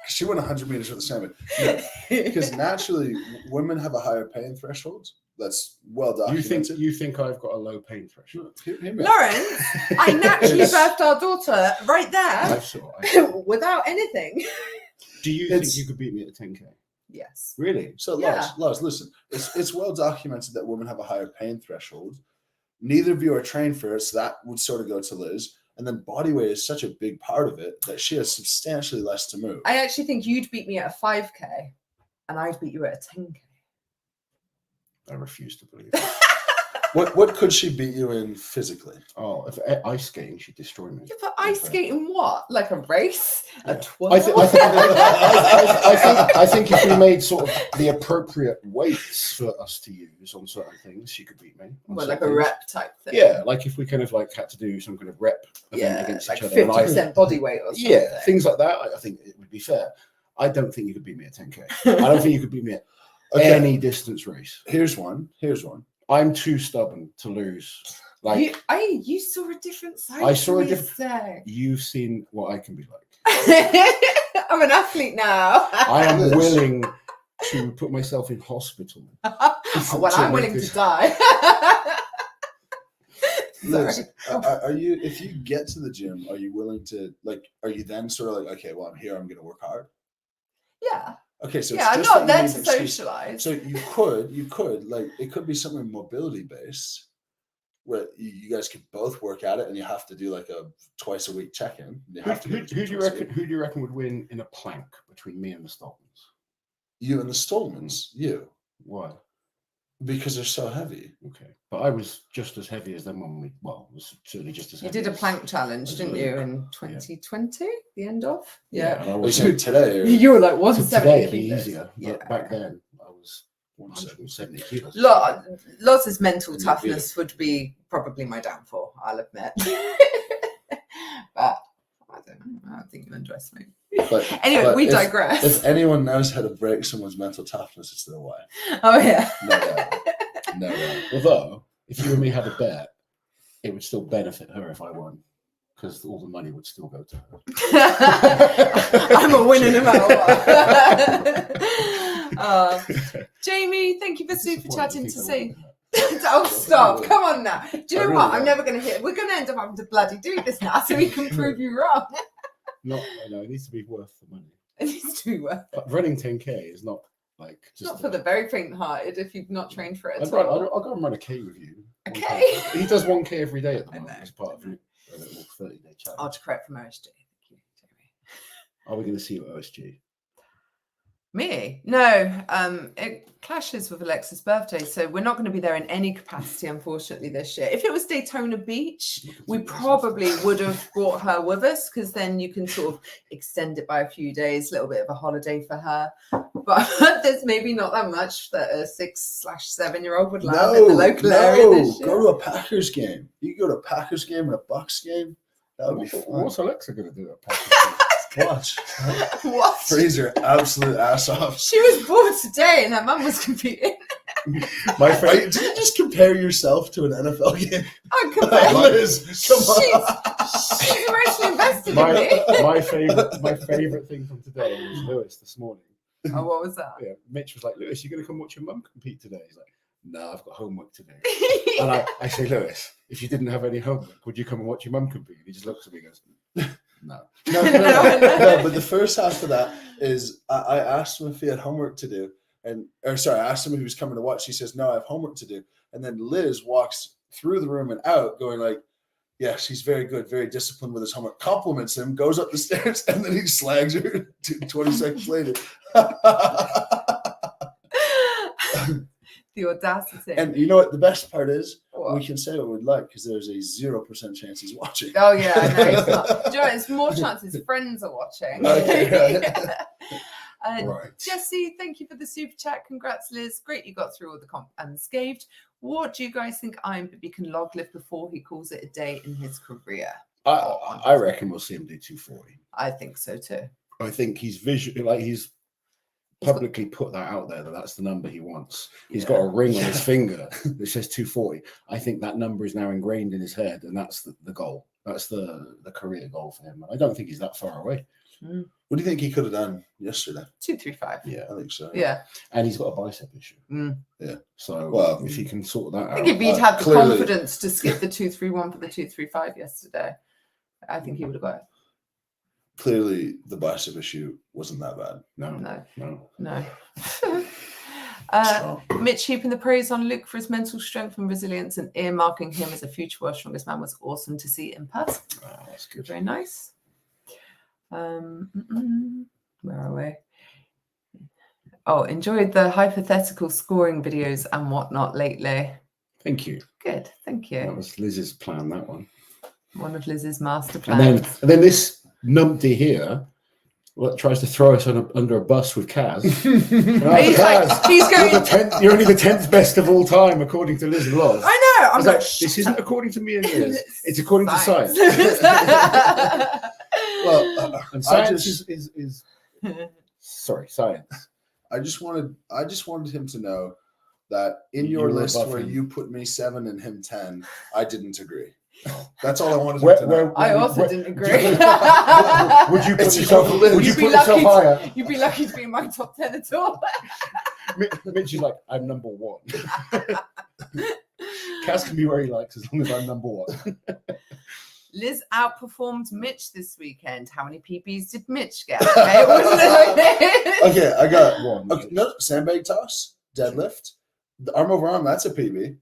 She went 100 meters with the sandbag. No, because naturally, women have a higher pain threshold. That's well documented. You think I've got a low pain threshold? Lawrence, I naturally birthed our daughter right there without anything. Do you think you could beat me at 10K? Yes. Really? So, Lars, listen. It's well documented that women have a higher pain threshold. Neither of you are trained for it, so that would sort of go to Liz. And then body weight is such a big part of it that she has substantially less to move. I actually think you'd beat me at a 5K and I'd beat you at a 10K. I refuse to believe it. What could she beat you in physically? Oh, if ice skating, she'd destroy me. Yeah, but ice skating what? Like a race? Yeah. A twirl? I think if we made sort of the appropriate weights for us to use on certain things, she could beat me. Well, like a rep type thing. Yeah, like if we kind of like had to do some kind of rep against like each other. 50% body weight or something. Yeah, things like that. I think it would be fair. I don't think you could beat me at 10K. I don't think you could beat me at any distance race. Here's one. I'm too stubborn to lose. Like you saw a different side. I saw a different. You've seen what I can be like. I'm an athlete now. I am willing to put myself in hospital. Well, I'm willing to die. Liz, are you? If you get to the gym, are you willing to like? Are you then sort of like, okay, well, I'm here. I'm going to work hard. Yeah. Okay, so I'm not there to socialize. So you could like it could be something mobility based, where you guys could both work at it, and you have to do like a twice a week check in. Who do you reckon? Who do you reckon would win in a plank between me and the Stolmans? You and the Stolmans. You. Why? Because they're so heavy. Okay, but I was just as heavy as them when we. Well, was certainly just as You heavy. did a as- plank challenge, as didn't Luke. you, in 2020? The end of? Yeah, and I Oh, was so today, or You were like so 170 today it'd be kilos. easier. But Yeah. back then I was 170 kilos. Lots' mental And toughness would be probably my downfall, I'll admit. But I don't know. I think you underestimate. But, Anyway, but we if- digress. If anyone knows how to break someone's mental toughness, it's their wife. Oh, yeah. No doubt. No doubt. Although, if you and me had a bet, it would still benefit her if I won, because all the money would still go to her. I'm a winner no matter what. Jamie, thank you for super chatting to say. Oh, stop. Come on now. Do you know what? I'm never going to hit. We're going to end up having to bloody do this now so we can prove you wrong. Not, I know, it needs to be worth the money. It needs to be worth it. But running 10K is not like It's just not for the very faint-hearted if you've not trained for it at I'll all. go and run a K with you. A 1K. K? He does 1K every day at the I moment know, as part of I know. a little 30-day challenge. Autocorrect from OSG. Thank you, Jamie. Are we going to see you at OSG? Me? No. It clashes with Alexa's birthday, so we're not going to be there in any capacity, unfortunately, this year. If it was Daytona Beach, we probably would have brought her with us, because then you can sort of extend it by a few days, a little bit of a holiday for her. But there's maybe not that much that a 6/7-year-old would love in the local area this year. Go to a Packers game. You can go to a Packers game and a Bucks game. That would be fun. What's Alexa going to do at Packers? Watch. What? Freeze her absolute ass off. She was bored today and her mum was competing. My Right, favorite. did you just compare yourself to an NFL game? I'm comparing. Liz, come on. She's emotionally invested in me. My favorite thing from today was Lewis this morning. Oh, what was that? Yeah, Mitch was like, "Lewis, you going to come watch your mum compete today?" He's like, "No, I've got homework to do." And I say, "Lewis, if you didn't have any homework, would you come and watch your mum compete?" And he just looks at me and goes, "No." No, but the first half of that is I asked him if he had homework to do. I asked him if he was coming to watch. He says, "No, I have homework to do." And then Liz walks through the room and out going like, "Yes, he's very good, very disciplined with his homework." Compliments him, goes up the stairs, and then he slags her 20 seconds later. The audacity. And you know what the best part is? What? We can say what we'd like because there's a 0% chance he's watching. Oh yeah, no, it's not. Do you know what? It's more chances friends are watching. Okay, Right. Jesse, thank you for the super chat. Congrats, Liz. Great you got through all the comp unscathed. What do you guys think Iron Biby can log lift before he calls it a day in his career? I reckon we'll see him do 240. I think so too. I think he's he's publicly put that out there that's the number he wants. He's got a ring on his finger that says 240. I think that number is now ingrained in his head, and that's the goal. That's the career goal for him. I don't think he's that far away. What do you think he could have done yesterday? 235. Yeah, I think so. Yeah. and he's got a bicep issue. Yeah. So Well, if he can sort that I out, think if he'd had the clearly- confidence to skip the 231 for the 235 yesterday, I think he would have got it. Clearly, the bicep issue wasn't that bad. No. Strong. Mitch heaping the praise on Luke for his mental strength and resilience and earmarking him as a future world's strongest man was awesome to see in person. That's good. Very nice. Where are we? Oh, enjoyed the hypothetical scoring videos and whatnot lately. Thank you. Good, thank you. That was Liz's plan. That one. One of Liz's master And plans. then this numpty here tries to throw us under a bus with Kaz. He's like, he's going. You're only the 10th best of all time, according to Liz Laws. I know. I I'm was like, like, this isn't according to me and Liz. It's according to science. Well, And science is sorry, science. I just wanted him to know that in You your were list above where him. you put me 7 and him 10, I didn't agree. That's all I wanted him to know. I also didn't agree. Would you put It's yourself? your list. Would you You'd be put yourself lucky higher? You'd be lucky to be in my top 10 at all. Mitch is like, I'm number 1. Kaz can be where he likes as long as I'm number 1. Liz outperformed Mitch this weekend. How many PBs did Mitch get? Okay, it wasn't like this. Okay, I got 1. okay, no, sandbag toss, deadlift, the arm over arm, that's a PB.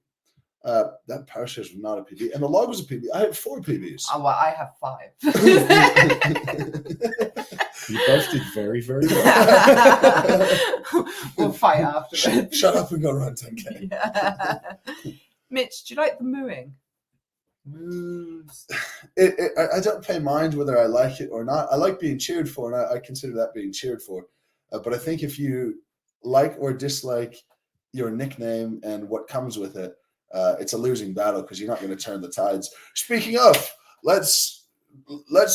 That power stairs was not a PB, and the log was a PB. I had 4 PBs. Oh, well, I have 5. You both did very, very well. We'll fight afterwards. Shut up and go run 10K. Yeah. Mitch, do you like the mooing? Moves. I don't pay mind whether I like it or not. I like being cheered for, and I consider that being cheered for. But I think if you like or dislike your nickname and what comes with it, it's a losing battle because you're not going to turn the tides. Speaking of, let's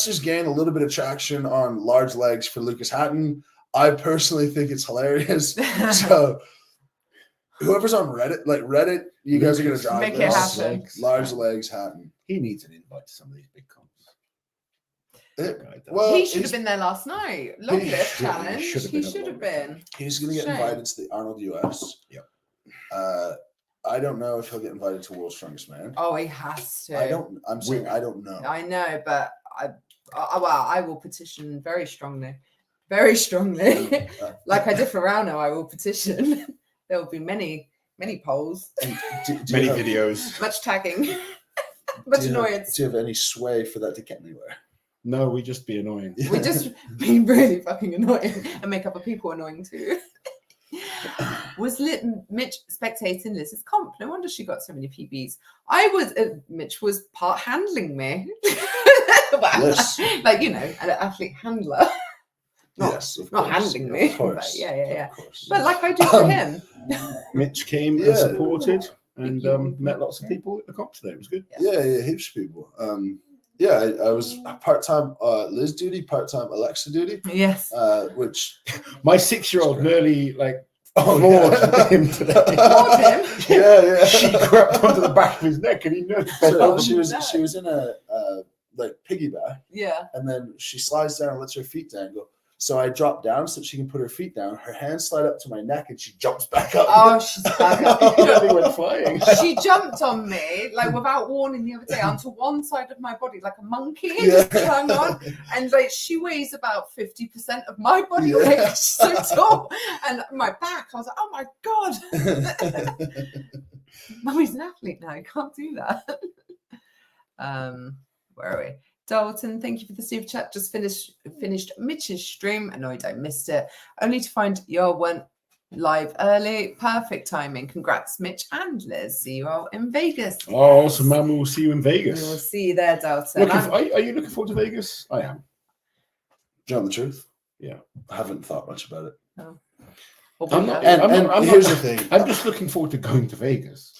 just gain a little bit of traction on large legs for Lucas Hatton. I personally think it's hilarious. So whoever's on Reddit, you guys are going to drop Make this. it happen. Large legs Hatton. He needs an invite to some of these big comps. Well, He should have been there last night. Long He lift should- he challenge. should have He been should at have long been. he's going to get Shame. invited to the Arnold US. Yep. I don't know if he'll get invited to World's Strongest Man. Oh, he has to. I'm saying I don't know. I know, but I will petition very strongly. Very strongly. Like I did for Rauno, I will petition. There will be many polls, Many videos. much tagging, much annoyance. Do you have any sway for that to get anywhere? No, we just be annoying. We just be really fucking annoying and make other people annoying too. Was Mitch spectating Liz's comp? No wonder she got so many PBs. Mitch was part handling me. Yes. Like, you know, an athlete handler. Yes, of Not course. handling me. Of course. But yeah. Of course. But like I do for him. Mitch came Yeah. and supported and met lots of people at the comp today. It was good. Yeah, heaps of people. I was part-time Liz duty, part-time Alexa duty, Yes. which My 6-year-old nearly Oh, floored him today. Floored him? yeah. She grabbed onto the back of his neck and he nearly fell So over. she was in a piggyback, Yeah. and then she slides down and lets her feet dangle. So I drop down so that she can put her feet down. Her hands slide up to my neck, and she jumps back up. Oh, she's back. He nearly went flying. She jumped on me, like without warning the other day, onto one side of my body like a monkey and Yeah. just clung on. And like she weighs about 50% of my body Yeah. weight. She's so tall. And my back, I was like, oh my God. Mummy's an athlete now. You can't do that. Where are we? Dalton, thank you for the super chat. Just finished Mitch's stream. Annoyed I missed it. Only to find y'all went live early. Perfect timing. Congrats, Mitch and Liz. See you all in Vegas. Oh, awesome, man. We'll see you in Vegas. We will see you there, Dalton. Are you looking forward to Vegas? I am. Do you know the truth? Yeah. I haven't thought much about it. I'm not- And here's the thing. I'm just looking forward to going to Vegas.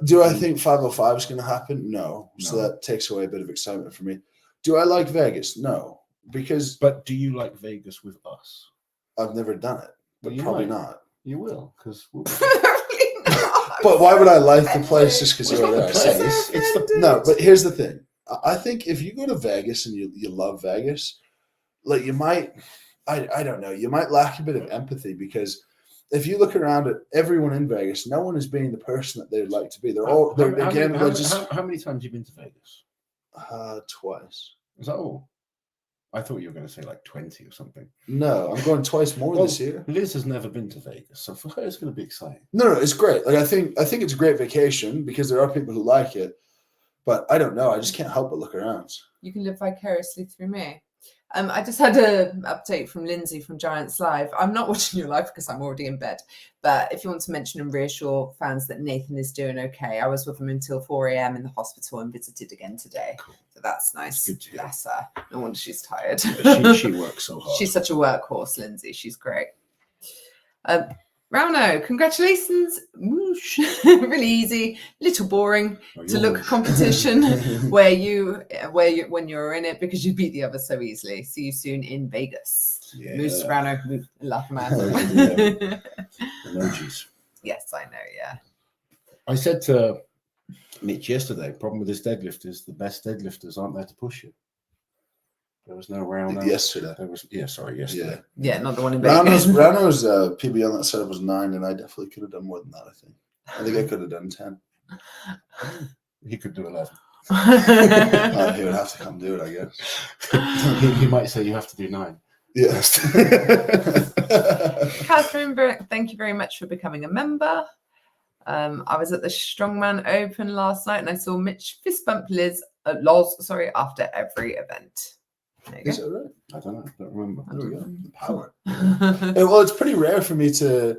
Do I think 505 is going to happen? No. So No. that takes away a bit of excitement for me. Do I like Vegas? No. Because But do you like Vegas with us? I've never done it. But You probably might. not. You will, because we'll But why would I like the place just because It's you're not there? the place. It's the No, but here's the thing. I think if you go to Vegas and you love Vegas, like you might, I don't know, you might lack a bit of empathy because if you look around at everyone in Vegas, no one is being the person that they'd like to be. They're all, How many times have you been to Vegas? Twice. Is that all? I thought you were going to say like 20 or something. No, I'm going twice more this year. Liz has never been to Vegas, so for her it's going to be exciting. No, it's great. Like I think it's a great vacation because there are people who like it, but I don't know. I just can't help but look around. You can live vicariously through me. I just had an update from Lindsay from Giants Live. I'm not watching your live because I'm already in bed. But if you want to mention and reassure fans that Nathan is doing okay, I was with him until 4 a.m. in the hospital and visited again today. Cool. So that's nice. Good to hear. Bless her. No wonder she's tired. She works so hard. She's such a workhorse, Lindsay. She's great. Rauno, congratulations. Whoosh. Really easy, little boring to look competition when you're in it because you beat the others so easily. See you soon in Vegas. Yeah. Moose Rauno, laugh man. Emojis. Yes, I know. Yeah. I said to Mitch yesterday, problem with this deadlift is the best deadlifters aren't there to push you. There was no round. Yesterday. Yesterday. Yeah, not the one in Vegas. Rano's PB on that setup was 9, and I definitely could have done more than that. I think I could have done 10. He could do 11. He would have to come do it, I guess. he might say you have to do 9. Yes. Catherine, thank you very much for becoming a member. I was at the Strongman Open last night and I saw Mitch fist bump Loz, after every event. There you Is go. it right? I don't know. I don't remember. There we go. Mm. The power. Well, it's pretty rare for me to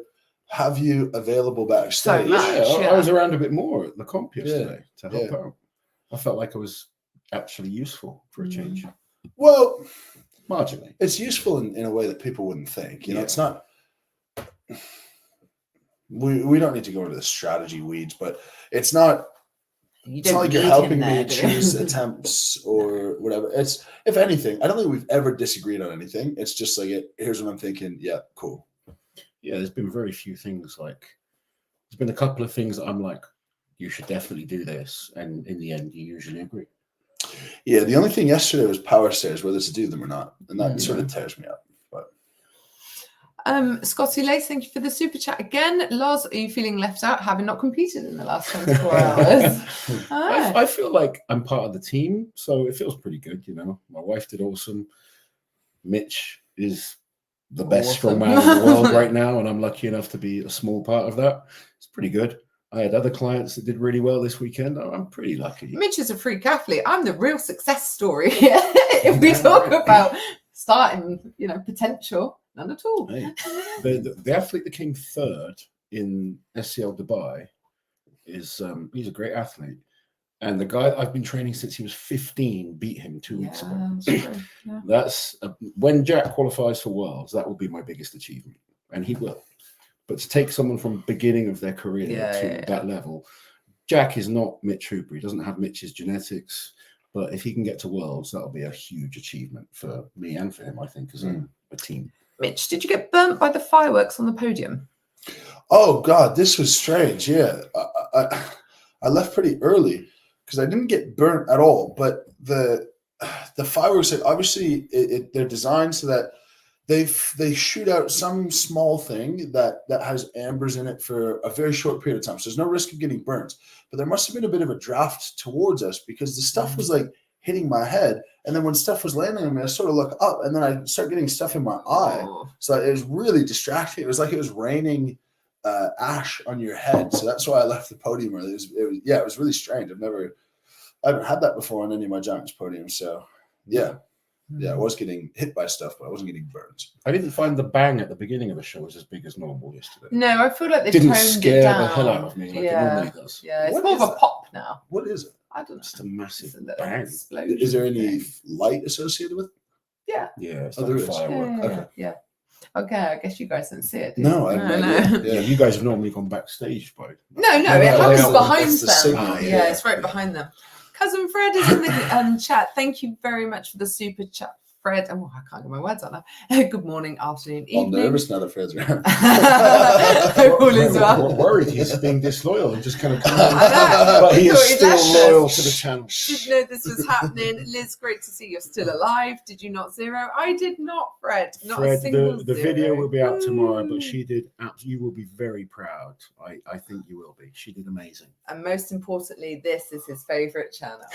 have you available backstage. So much. Yeah, I was around a bit more at the comp yesterday to help yeah. out. I felt like I was actually useful for a change. Well, Marginally. it's useful in a way that people wouldn't think. You know, Yeah. it's not. We don't need to go into the strategy weeds, but it's not. It's not like you're helping me choose attempts or whatever. It's, if anything, I don't think we've ever disagreed on anything. It's just like, here's what I'm thinking. Yeah, cool. Yeah, there's been very few things like, there's been a couple of things that I'm like, you should definitely do this. And in the end, you usually agree. Yeah, the only thing yesterday was power stairs, whether to do them or not. And that sort of tears me up. But Scotty Lace, thank you for the super chat again. Loz, are you feeling left out having not competed in the last 24 hours? I feel like I'm part of the team, so it feels pretty good, you know. My wife did awesome. Mitch is the best strongman in the world right now, and I'm lucky enough to be a small part of that. It's pretty good. I had other clients that did really well this weekend. I'm pretty lucky. Mitch is a freak athlete. I'm the real success story here. If we talk about starting, potential, none at all. Hey, the athlete that came third in SCL Dubai is he's a great athlete. And the guy that I've been training since he was 15 beat him 2 weeks ago. That's when Jack qualifies for Worlds, that will be my biggest achievement. And he will. But to take someone from beginning of their career to that level, Jack is not Mitch Hooper. He doesn't have Mitch's genetics. But if he can get to Worlds, that'll be a huge achievement for me and for him, I think, as a team. Mitch, did you get burnt by the fireworks on the podium? oh god, this was strange. Yeah, I left pretty early because I didn't get burnt at all. But the fireworks, obviously, they're designed so that they shoot out some small thing that has ambers in it for a very short period of time. So there's no risk of getting burnt. But there must have been a bit of a draft towards us because the stuff was like hitting my head. And then when stuff was landing on me, I sort of look up and then I start getting stuff in my eye. So it was really distracting. It was like it was raining ash on your head. So that's why I left the podium early. It was really strange. I haven't had that before on any of my Giants podiums. So yeah, I was getting hit by stuff, but I wasn't getting burned. I didn't find the bang at the beginning of the show was as big as normal yesterday. No, I feel like they didn't toned scare it down. the hell out of me like it normally does. Yeah, it's What more of is a that? pop now. What is it? I don't know. Just a massive It's a little bang. explosion Is there any thing. light associated with it? Yeah. Yeah, it's Oh, like there a is. firework. Yeah. Okay. Yeah. Okay, I guess you guys didn't see it. No, I have no idea. Yeah, you guys have normally gone backstage, bro. No, it no, happens that's behind the them. signal, Yeah, yeah. it's right behind them. Cousin Fred is in the chat. Thank you very much for the super chat, Fred. Oh, I can't get my words out now. Good morning, afternoon, I'm evening. nervous now that Fred's around. All is well. I'm worried he's being disloyal and just kind of coming I know. but he I is thought he still left loyal us. to the channel. Didn't know this was happening. Liz, great to see you're still alive. Did you not zero? I did not, Fred. Not a Fred, single the zero. video will be out tomorrow, Woo. but she did. You will be very proud. I think you will be. She did amazing. And most importantly, this is his favourite channel.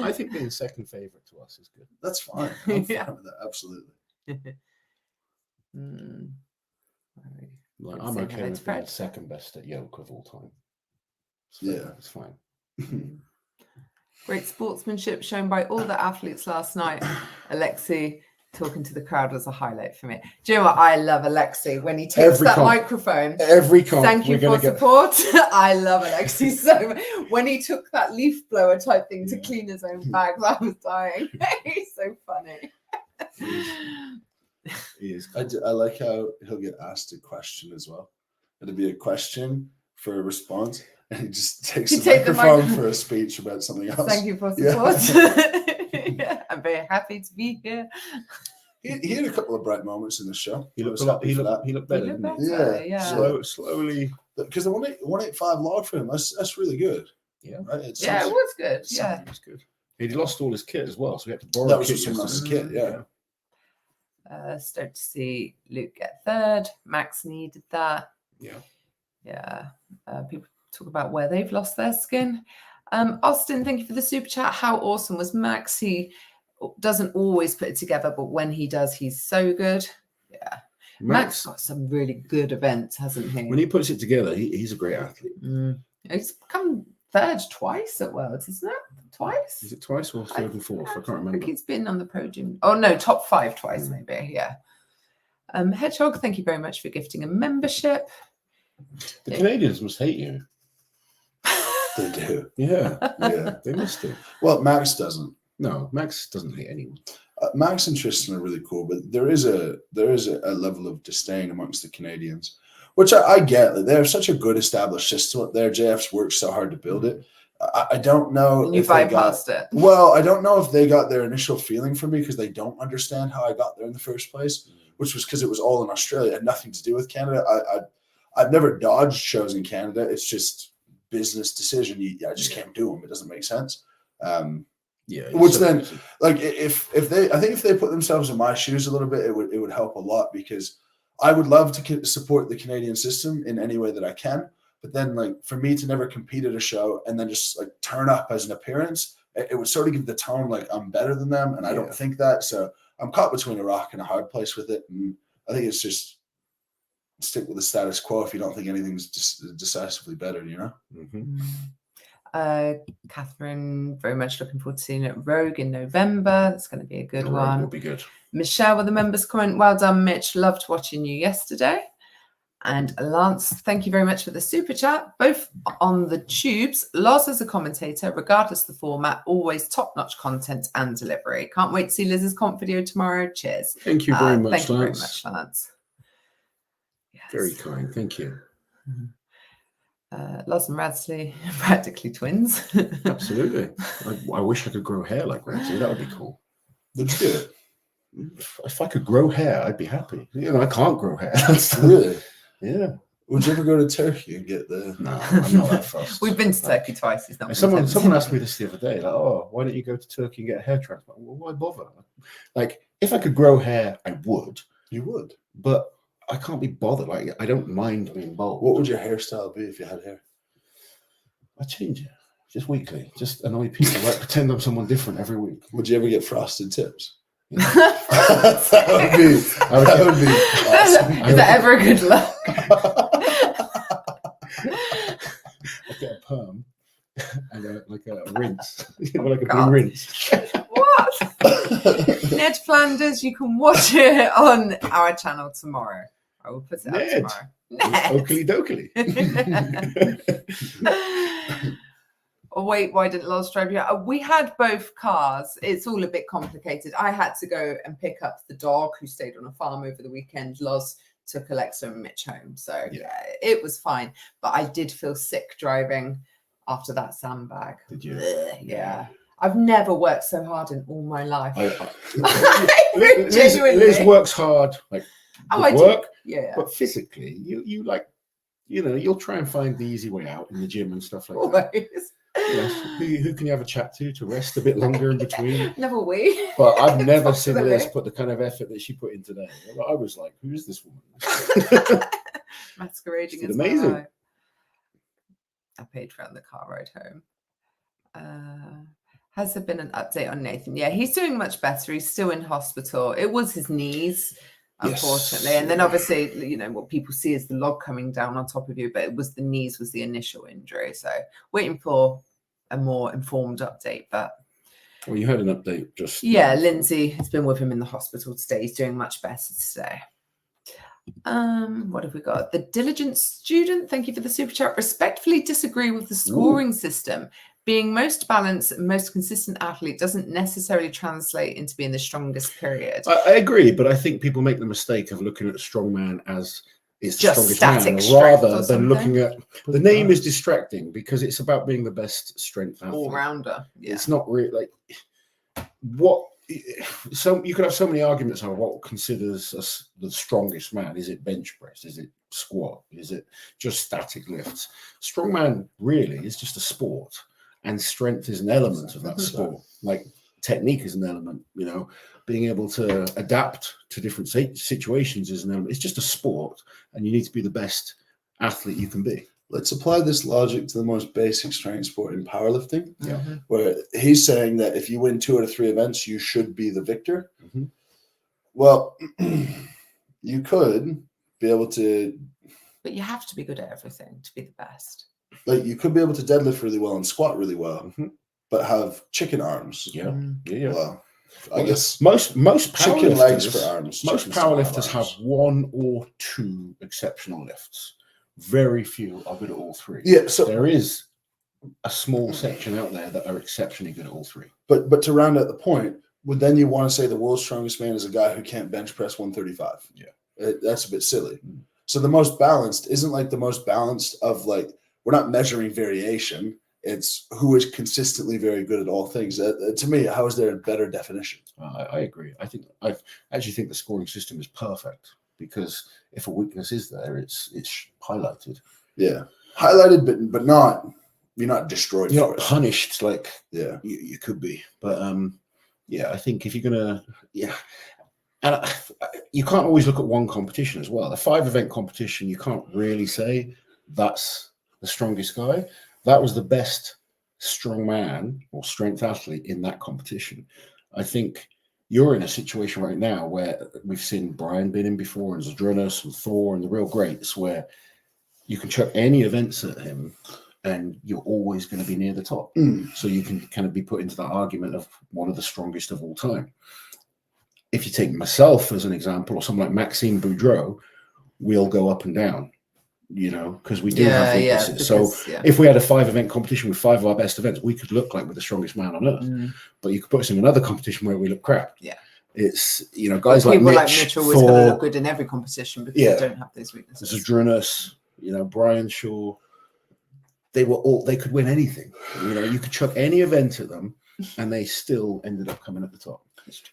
I think being second favorite to us is good. That's fine. I'm Yeah. fine with that. Absolutely. Like, Good I'm say okay hello to with being Fred. second best at yoke of all time. Yeah. It's fine. Great sportsmanship shown by all the athletes last night. Alexi talking to the crowd was a highlight for me. Do you know what? I love Alexi when he takes Every that comp. microphone. Every comp, Thank you we're for gonna get. support. I love Alexi so much. When he took that leaf blower type thing to Yeah. clean his own bags, I was dying. He's so funny. He is. I like how he'll get asked a question as well. It'll be a question for a response, and he just takes You the take the microphone mic- for a speech about something else. Thank you for Yeah. support. Yeah, I'm very happy to be here. He had a couple of bright moments in the show. He I looked was a lot. happy He for looked. He looked better, You look didn't he? better, Yeah. Slowly. Because the 185 log for him, that's really good. Yeah. Right? It's Yeah, it was good. Yeah. It was good. He lost all his kit as well, so he had to borrow. That was kit with someone else's yesterday. kit, yeah. Stoked to see Luke get third. Max needed that. Yeah. Yeah. People talk about where they've lost their skin. Austin, thank you for the super chat. How awesome was Max? He doesn't always put it together, but when he does, he's so good. Yeah. Max got some really good events, hasn't he? When he puts it together, he's a great athlete. He's come third twice at Worlds, isn't it? Twice? Is it twice or third and fourth? I can't I remember. think he's been on the podium. Oh no, top 5 twice, maybe. Yeah. Hedgehog, thank you very much for gifting a membership. The Canadians must hate you. They do. Yeah, Yeah. they must do. Well, Max doesn't. No, Max doesn't hate anyone. Max and Tristan are really cool, but there is a level of disdain amongst the Canadians, which I get. Like, they have such a good established system up there. JF's worked so hard to build it. I don't know You if they bypassed it. Well, I don't know if they got their initial feeling for me because they don't understand how I got there in the first place, which was because it was all in Australia. It had nothing to do with Canada. I've never dodged shows in Canada. It's just business decision. I just can't do them. It doesn't make sense. Yeah. Which then, like, if they put themselves in my shoes a little bit, it would help a lot, because I would love to support the Canadian system in any way that I can. But then, like, for me to never compete at a show and then just like turn up as an appearance, it would sort of give the tone like I'm better than them, and I don't think that. So I'm caught between a rock and a hard place with it, and I think it's just stick with the status quo if you don't think anything's decisively better, you know. Catherine, very much looking forward to seeing you at Rogue in November. That's going to be a good one. Will be good. Michelle with the members comment. Well done, Mitch. Loved watching you yesterday. And Lance, thank you very much for the super chat. Both on the tubes. Loz as a commentator, regardless of the format, always top-notch content and delivery. Can't wait to see Liz's comp video tomorrow. Cheers. Thank you very much, thank you very Lance. much, Lance. Yes. Very kind. Thank you. Loz and Radsley, practically twins. Absolutely. I wish I could grow hair like Ramsey. That would be cool. Would you do it? If I could grow hair, I'd be happy. You know, I can't grow hair. Really? Yeah. Would you ever go to Turkey and get the? No, I'm not that fast. We've been to Turkey twice. It's not. Someone asked me this the other day, like, "Oh, why don't you go to Turkey and get a hair transplant?" Well, why bother? Like, if I could grow hair, I would. You would, but I can't be bothered. Like, I don't mind being bald. What would your hairstyle be if you had hair? I change it just weekly. Just annoy people. Like, pretend I'm someone different every week. Would you ever get frosted tips? Yeah. that would be awesome. Is that ever a good look? I get a perm and like a rinse, like a blue rinse. What? Ned Flanders, you can watch it on our channel tomorrow. I will put it out tomorrow. Oakley dokily. Oh, wait, why didn't Loz drive you out? We had both cars. It's all a bit complicated. I had to go and pick up the dog who stayed on a farm over the weekend. Loz took Alexa and Mitch home. So yeah, it was fine. But I did feel sick driving after that sandbag. Did you? Yeah. I've never worked so hard in all my life. Liz works hard, like work, yeah. But physically, you like, you know, you'll try and find the easy way out in the gym and stuff like Always. that. Yes. Who can you have a chat to rest a bit longer in between? Never we. But I've never seen Liz put the kind of effort that she put in today. I was like, who is this woman? Masquerading as amazing. my life. I paid for it on the car ride home. Has there been an update on Nathan? Yeah, he's doing much better. He's still in hospital. It was his knees, unfortunately. Yes. And then obviously, you know, what people see is the log coming down on top of you, but it was the knees was the initial injury. So waiting for a more informed update. But well, you had an update just. Yeah, Lindsay has been with him in the hospital today. He's doing much better today. What have we got? The Diligent Student, thank you for the super chat. Respectfully disagree with the scoring system. Being most balanced and most consistent athlete doesn't necessarily translate into being the strongest period. I agree, but I think people make the mistake of looking at Strongman as it's the just strongest man, rather than looking at the name is distracting because it's about being the best strength athlete. All rounder. Yeah. It's not really like what. So you could have so many arguments on what considers us the strongest man. Is it bench press? Is it squat? Is it just static lifts? Strongman really is just a sport. And strength is an element of that sport. Like technique is an element, you know, being able to adapt to different situations is an element. It's just a sport, and you need to be the best athlete you can be. Let's apply this logic to the most basic strength sport in powerlifting, where he's saying that if you win 2 out of 3 events, you should be the victor. Well, you could be able to, But you have to be good at everything to be the best. like, you could be able to deadlift really well and squat really well, but have chicken arms. Yeah, yeah. Well, I guess most chicken legs powerlifters, for arms. most chicken style powerlifters have arms. 1 or 2 exceptional lifts. Very few are good at all 3. Yeah, so There is a small section out there that are exceptionally good at all 3. but to round out the point, would then you want to say the world's strongest man is a guy who can't bench press 135? Yeah. That's a bit silly. So the most balanced isn't like the most balanced of, like, we're not measuring variation. It's who is consistently very good at all things. To me, how is there a better definition? I agree. I actually think the scoring system is perfect because if a weakness is there, it's highlighted. Yeah, highlighted, but not, you're not destroyed. You're for not it. punished like Yeah, you could be. But yeah, I think if you're gonna, and you can't always look at one competition as well. The 5-event competition, you can't really say that's the strongest guy. That was the best strongman or strength athlete in that competition. I think you're in a situation right now where we've seen Brian been in before, and Zdrunas and Thor and the real greats, where you can chuck any events at him and you're always going to be near the top. So you can kind of be put into that argument of one of the strongest of all time. If you take myself as an example, or someone like Maxime Boudreau, we'll go up and down, because we do have weaknesses. If we had a 5-event competition with 5 of our best events, we could look like we're the strongest man on earth. But you could put us in another competition where we look crap. Yeah. It's, guys like people Mitch, like Mitch always going to look good in every competition because they don't have those weaknesses. Zdrunas, Brian Shaw, they could win anything. You could chuck any event at them and they still ended up coming at the top.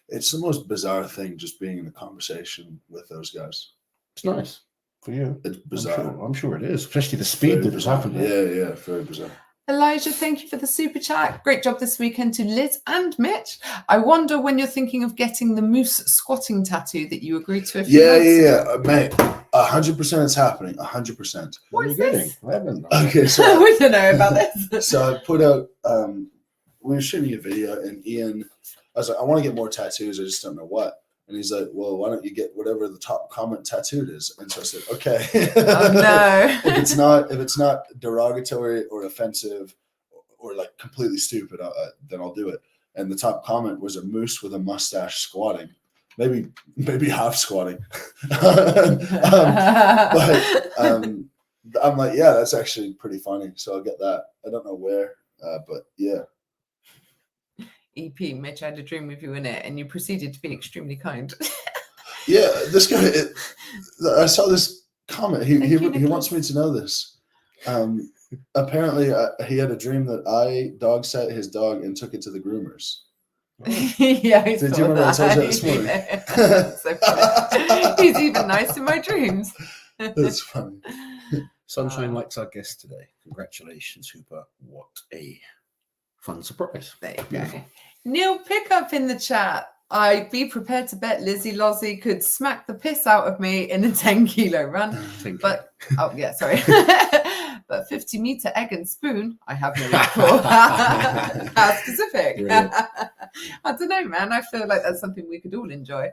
it's the most bizarre thing just being in the conversation with those guys. It's nice for you. It's bizarre. I'm sure it is, especially the speed that was happening. Yeah, very bizarre. Elijah, thank you for the super chat. Great job this weekend to Liz and Mitch. I wonder when you're thinking of getting the moose squatting tattoo that you agreed to a few months ago. Mate, 100% it's happening. 100%. What is Getting? this? I haven't known. Okay, so We don't know about this. so I put out. We were shooting a video, and Ian, I was like, I want to get more tattoos. I just don't know what. And he's like, well, why don't you get whatever the top comment tattooed is? And so I said, okay. Oh no. if it's not derogatory or offensive or like completely stupid, then I'll do it. And the top comment was a moose with a mustache squatting, maybe half squatting. But I'm like, yeah, that's actually pretty funny. So I'll get that. I don't know where, but yeah. EP, Mitch, I had a dream with you in it, and you proceeded to be extremely kind. Yeah, this guy. I saw this comment. He wants me to know this. Apparently, he had a dream that I dog sat his dog and took it to the groomers. Yeah, I Did saw you remember I told you that that. this morning? Yeah. So funny. He's even nice in my dreams. That's funny. Sunshine likes our guest today. Congratulations, Hooper. What a fun surprise. There you go. Beautiful. Neil Pickup in the chat. I'd be prepared to bet Lizzie Lozzie could smack the piss out of me in a 10-kilo run. But, but 50-meter egg and spoon, I have no look for. How specific. Brilliant. I don't know, man. I feel like that's something we could all enjoy.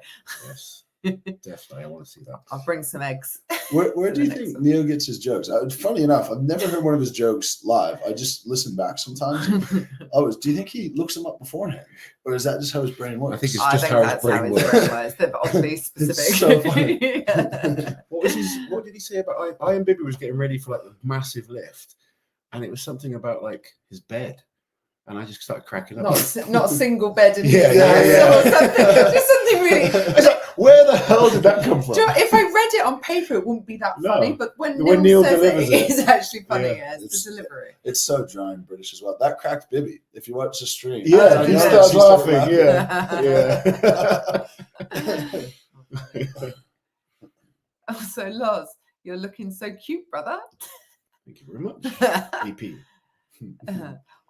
Yes, definitely. I want to see that. I'll bring some eggs. Where do you think Neil gets his jokes? Funny enough, I've never heard one of his jokes live. I just listen back sometimes. Do you think he looks them up beforehand, or is that just how his brain works? I think it's just how his brain works. They're oddly specific. so funny. Yeah. What did he say about I and Biby was getting ready for like a massive lift, and it was something about like his bed, and I just started cracking up. Not single bed in Yeah. Just something really. I was like, where the hell did that come from? Do you know, if I read it on paper, it wouldn't be that funny. But when Neil says delivers it, it's actually funny. Yeah. It's the delivery. It's so dry and British as well. That cracked Biby. If you watch the stream, Yeah, he starts laughing. Yeah. So Loz, you're looking so cute, brother. Thank you very much. EP.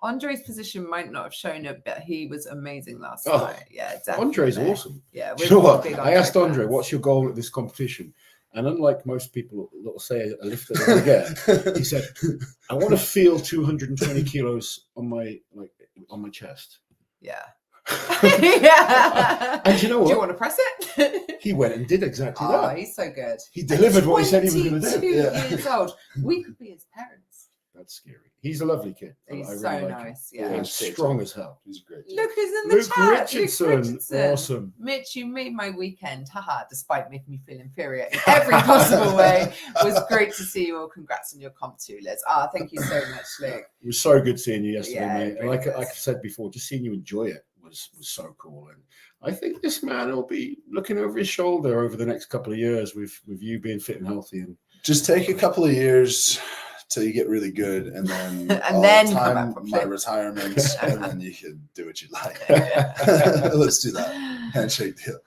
Andre's position might not have shown it, but he was amazing last Oh, night. Yeah, definitely. Andre's awesome. Yeah, Do you know what? big I asked Andre Andre, fans. what's your goal at this competition? And unlike most people that will say a lift that they get, he said, I want to feel 220 kilos on my chest. Yeah. Yeah. And you know Do you what? want to press it? He went and did exactly Oh, that. he's so good. He delivered what he said he was going to 22 do. years old. We could be his parents. That's scary. He's a lovely kid. He's I really so like him. nice. Yeah. And strong as hell. He's a great. Look who's in the Luke chat. Richardson. Luke Richardson. Awesome. Mitch, you made my weekend. Haha, despite making me feel inferior in every possible way. It was great to see you all. Congrats on your comp too, Liz. Thank you so much, Luke. It was so good seeing you yesterday, Yeah, mate. it And really like was. I said before, just seeing you enjoy it was so cool. And I think this man will be looking over his shoulder over the next couple of years with you being fit and healthy. And Just take a couple of years till you get really good, and then And then the come time back my properly. retirement, and then you can do what you like. Let's do that handshake deal.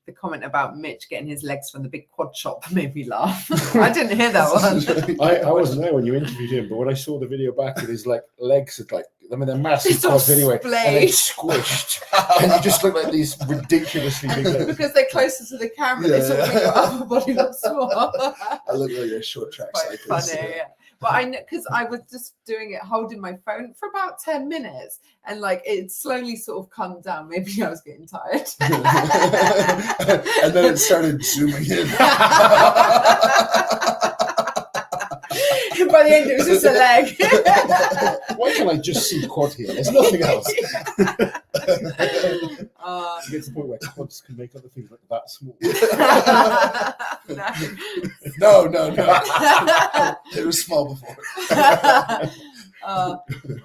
The comment about Mitch getting his legs from the big quad shop made me laugh. I didn't hear that one. I wasn't there when you interviewed him, but when I saw the video back, and his legs are they're massive It's all quads anyway, and they splayed. squished, and you just look like these ridiculously big legs. Because they're closer to the camera, they sort of make your upper body look small. I look like a short track Quite cyclist. funny, yeah. But I know because I was just doing it, holding my phone for about 10 minutes, and it slowly sort of calmed down. Maybe I was getting tired. And then it started zooming in. By the end, it was just a leg. Why can't I just see quad here? There's nothing else. It gets to the point where quads can make other things like that small. No. It was small before.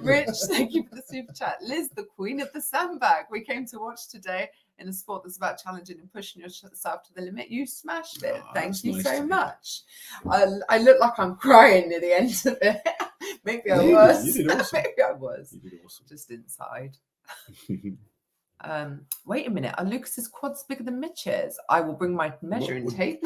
Rich, thank you for the super chat. Liz, the queen of the sandbag. We came to watch today in a sport that's about challenging and pushing yourself to the limit. You smashed it. Thank you nice so to much. I look like I'm crying near the end of it. Maybe I was. You did awesome. Maybe I was. You did awesome. Just inside. Wait a minute. Are Lucas's quads bigger than Mitch's? I will bring my measuring tape.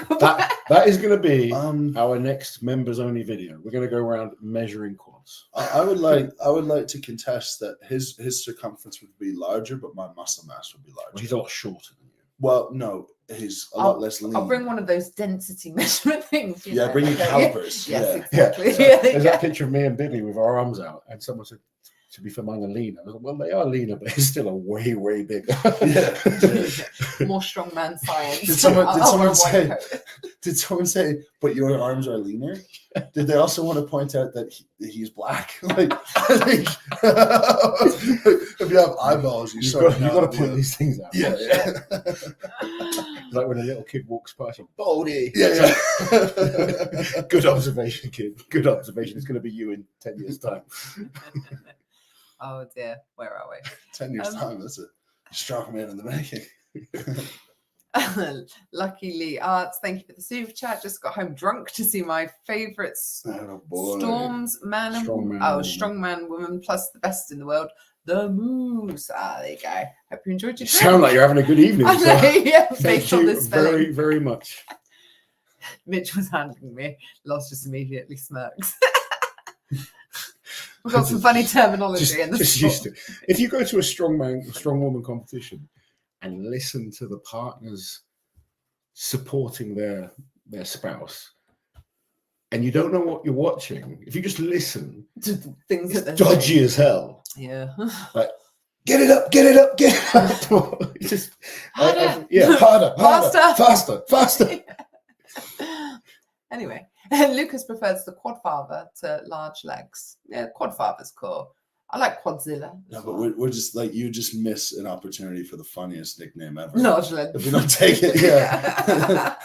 That is going to be Um, our next members only video. We're going to go around measuring quads. I would like to contest that his circumference would be larger, but my muscle mass would be Well, larger. he's a lot shorter than you. Well, no, he's a lot less lean. I'll bring one of those density measurement things. You know? Bring your Okay. calipers. Yes, Yeah. exactly. There's that picture of me and Biby with our arms out, and someone said, to be fair, mine are leaner. I was like, well, they are leaner, but it's still a way bigger. Yeah. More strongman science. Did someone I'll wear a white coat. Did someone say, but your arms are leaner? Did they also want to point out that he's black? Like, I think if you have eyeballs, You've got to point these things out. Yeah. Like when a little kid walks past you, Baldy. Yeah. Good observation, kid. Good observation. It's going to be you in 10 years' time. Oh dear, where are we? 10 years time. That's a strong man in the making. Lucky Lee Arts, thank you for the super chat. Just got home drunk to see my favourite Strongman woman plus the best in the world, the Moose. There you go. Hope you enjoyed your You sound like you're having a good evening. I know, yeah, Thank based on you this spelling. very, very much. Mitch was handling me. Loz just immediately smirks. We've got some funny terminology in the just sport. used to. If you go to a strongwoman competition and listen to the partners supporting their spouse, and you don't know what you're watching, if you just listen, Things it's that they're dodgy saying. as hell. Yeah. Like, get it up, get it up, get it up. It's just Harder. harder, Faster. faster. Anyway, Lucas prefers the quad father to large legs. Yeah, quad father's cool. I like Quadzilla. No, but we're just like, you just miss an opportunity for the funniest nickname ever. Large legs. If we don't take it, yeah.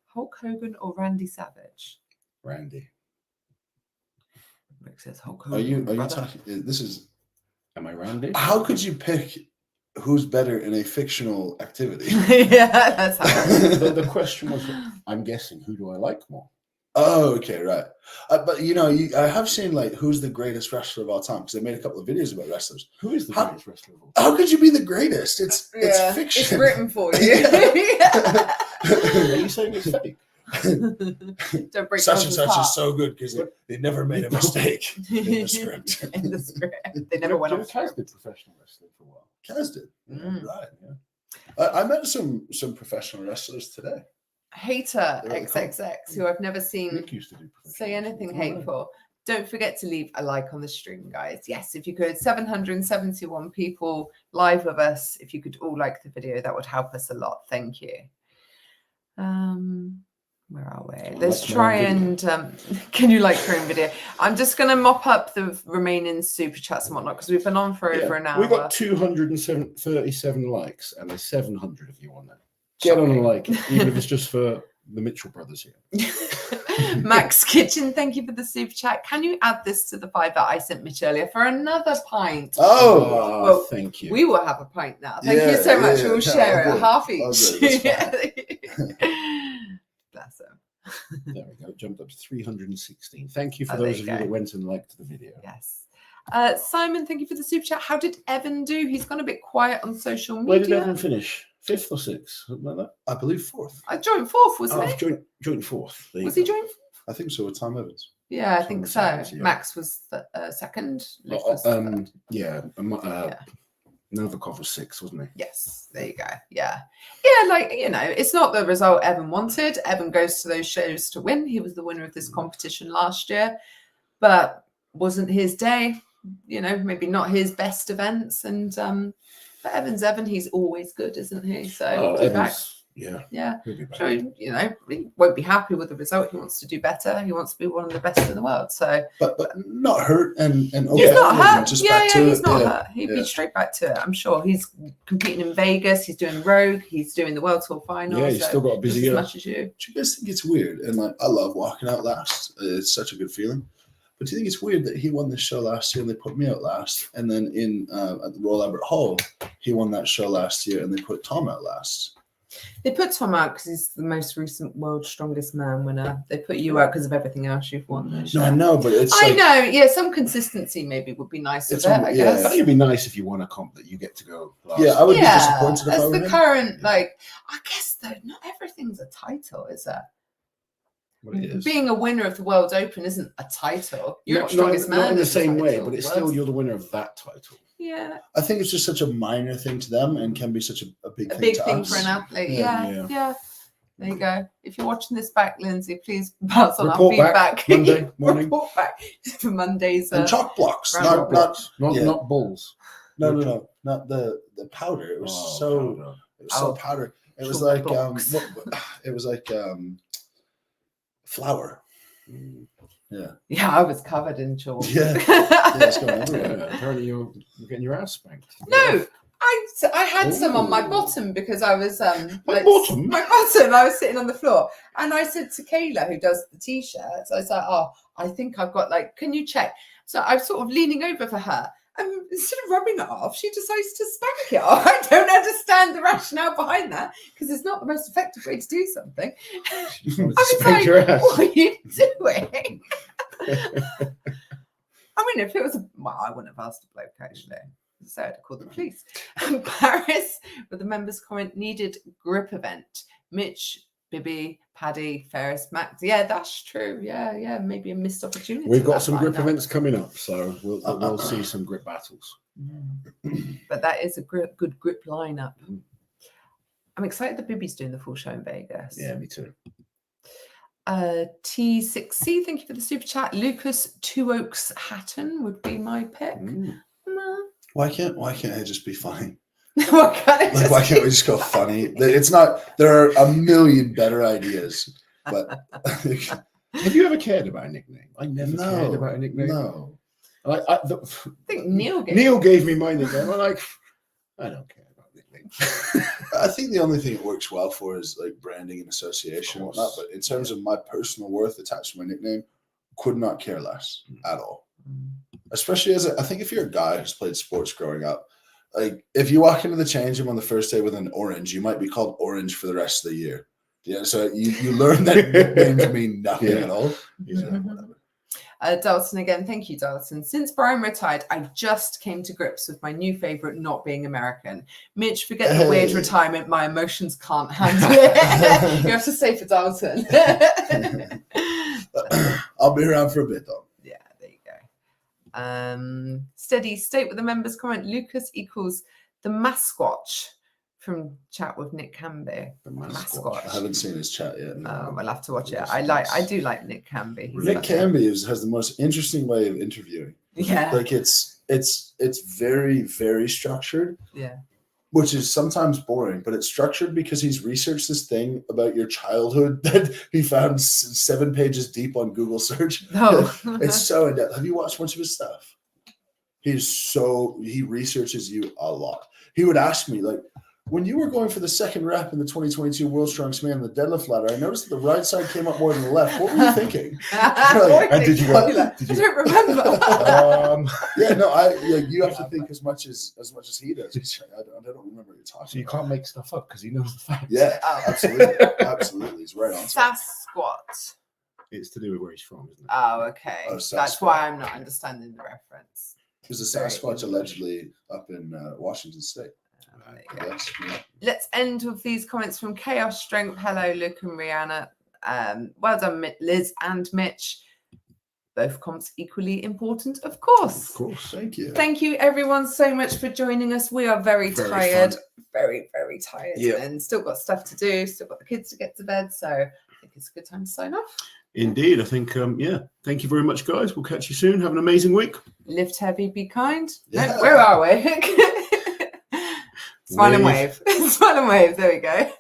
Hulk Hogan or Randy Savage? Randy. Rick says Hulk Are Hogan. you brother. talking? This is. Am I Randy? How could you pick who's better in a fictional activity? Yeah, that's how. The question was, I'm guessing, who do I like more? Oh, okay, right. But I have seen like who's the greatest wrestler of all time, because they made a couple of videos about wrestlers. Who is the How- greatest wrestler of all time? How could you be the greatest? It's Yeah, fiction. It's written for you. Are you saying it's fake? Don't break Such and Moses' such heart. is so good because they never made a mistake in the script. In the script. They never went off Kaz script. did professional wrestling for a while. Kaz did. Mm. Right. Yeah. I met some professional wrestlers today. Hater They're really XXX, who I've never seen Nick used to do professional say anything wrestling. hateful. Don't forget to leave a like on the stream, guys. Yes, if you could, 771 people live with us. If you could all like the video, that would help us a lot. Thank you. Where are we? Let's try and can you like your own video? I'm just going to mop up the remaining super chats and whatnot because we've been on for over an hour. We got 237 likes and there's 700 of you on there. Get on and like it, even if it's just for the Mitchell brothers here. Max Kitchen, thank you for the super chat. Can you add this to the 5 that I sent Mitch earlier for another pint? Oh, well, thank you. We will have a pint now. Thank you so much. We'll share it, half each. Bless him. There we go. Jumped up to 316. Thank you for those of you that went and liked the video. Yes. Simon, thank you for the super chat. How did Evan do? He's gone a bit quiet on social media. Where did Evan finish? 5th or 6th? Something like that? I believe 4th. Joint 4th, wasn't he? Joint 4th. Was he joint 4th? I think so with Tom Evans. Yeah, I think so. Evans, yeah. Max was the 2nd. Luke was third. Novikov was 6th, wasn't he? Yes, there you go. Yeah. Yeah, like, you know, it's not the result Evan wanted. Evan goes to those shows to win. He was the winner of this competition last year, but wasn't his day, you know, maybe not his best events. And but Evan's Evan, he's always good, isn't he? So yeah. So, you know, he won't be happy with the result. He wants to do better. He wants to be one of the best in the world. So, but not hurt and he's not hurt. Just he's not hurt. He'd be straight back to it. I'm sure he's competing in Vegas. He's doing Rogue. He's doing the World Tour final. Yeah, he's still got a busy year. As much as you. Do you guys think it's weird? And like, I love walking out last. It's such a good feeling. But do you think it's weird that he won this show last year and they put me out last? And then in at the Royal Albert Hall, he won that show last year and they put Tom out last. They put Tom out because he's the most recent World's Strongest Man winner. They put you out because of everything else you've won. No, I know, but it's I know. Yeah, some consistency maybe would be nice with it, I guess. I think it'd be nice if you won a comp that you get to go last. Yeah, I would be disappointed if I were the current, like, I guess, though, not everything's a title, is it? Well, it is. Being a winner of the World Open isn't a title. You're not Strongest Man. Not in the same way, but it's still, you're the winner of that title. Yeah. I think it's just such a minor thing to them and can be such a big thing. A big to thing us. for an athlete. Yeah. There you go. If you're watching this back, Lindsay, please pass on our feedback. Monday morning. Report back for Monday's. And chalk blocks, not balls. No, not the powder. It was so powder. It was like flour. Yeah, I was covered in chalk. Yeah, it's going everywhere. Apparently, you're getting your ass spanked. No, I had some on my bottom because I was my bottom. I was sitting on the floor, and I said to Kayla, who does the t-shirts, I was like, "Oh, I think I've got can you check?" So I'm sort of leaning over for her. And instead of rubbing it off, she decides to spank it off. I don't understand the rationale behind that because it's not the most effective way to do something. I was like, what are you doing? I mean, if it was I wouldn't have asked the bloke, actually. So I'd call the police. Paris, with the members' comment, needed grip event. Mitch, Biby, Paddy, Ferris, Max. Yeah, that's true. Yeah. Maybe a missed opportunity. We've got some grip events coming up, so we'll see some grip battles. But that is a good grip lineup. I'm excited that Biby's doing the full show in Vegas. Yeah, me too. T6C, thank you for the super chat. Lucas Two Oaks Hatton would be my pick. Why can't it just be funny? Why can't we just go funny? It's not. There are a million better ideas, but have you ever cared about a nickname? I never cared about a nickname. No, I think Neil gave me my nickname. I'm like, I don't care about nicknames. I think the only thing it works well for is like branding and association and whatnot. But in terms of my personal worth attached to my nickname, could not care less at all. Especially I think if you're a guy who's played sports growing up. Like, if you walk into the change room on the first day with an orange, you might be called Orange for the rest of the year. Yeah, so you learn that nicknames mean nothing at all. Dalton again, thank you, Dalton. Since Brian retired, I just came to grips with my new favorite not being American. Mitch, forget the weird retirement. My emotions can't handle it. You have to say for Dalton. I'll be around for a bit, though. Steady state with the members comment. Lucas equals the Masquatch from Chat with Nick Canby. The Mascot. I haven't seen his chat yet. Oh, I'll have to watch it. I do like Nick Canby. He's Nick funny. Canby has the most interesting way of interviewing. Yeah. Like it's very, very structured. Yeah. Which is sometimes boring, but it's structured because he's researched this thing about your childhood that he found 7 pages deep on Google search. No. It's so in depth. Have you watched much of his stuff? He researches you a lot. He would ask me, like, when you were going for the second rep in the 2022 World Strongest Man in the deadlift ladder, I noticed that the right side came up more than the left. What were you thinking? And did you? I don't remember. Yeah, no, you have to think as much as he does. I don't remember what you're talking So you about. can't make stuff up because he knows the facts. Yeah, Oh. absolutely. Absolutely. He's right on. Sasquatch. It's to do with where he's from, isn't it? Oh, okay. Oh, That's Sasquatch. why I'm not understanding the reference. There's a Sasquatch allegedly up in Washington State. There you go. Yes, yeah. Let's end with these comments from Chaos Strength. Hello, Luke and Rihanna. Well done, Liz and Mitch. Both comps equally important, of course. Of course. Thank you. Thank you, everyone, so much for joining us. We are very tired, very, very tired, and still got stuff to do. Still got the kids to get to bed, so I think it's a good time to sign off. Indeed. I think, thank you very much, guys. We'll catch you soon. Have an amazing week. Lift heavy, be kind. Yeah. No, where are we? Smile and wave. Smile and wave. There we go.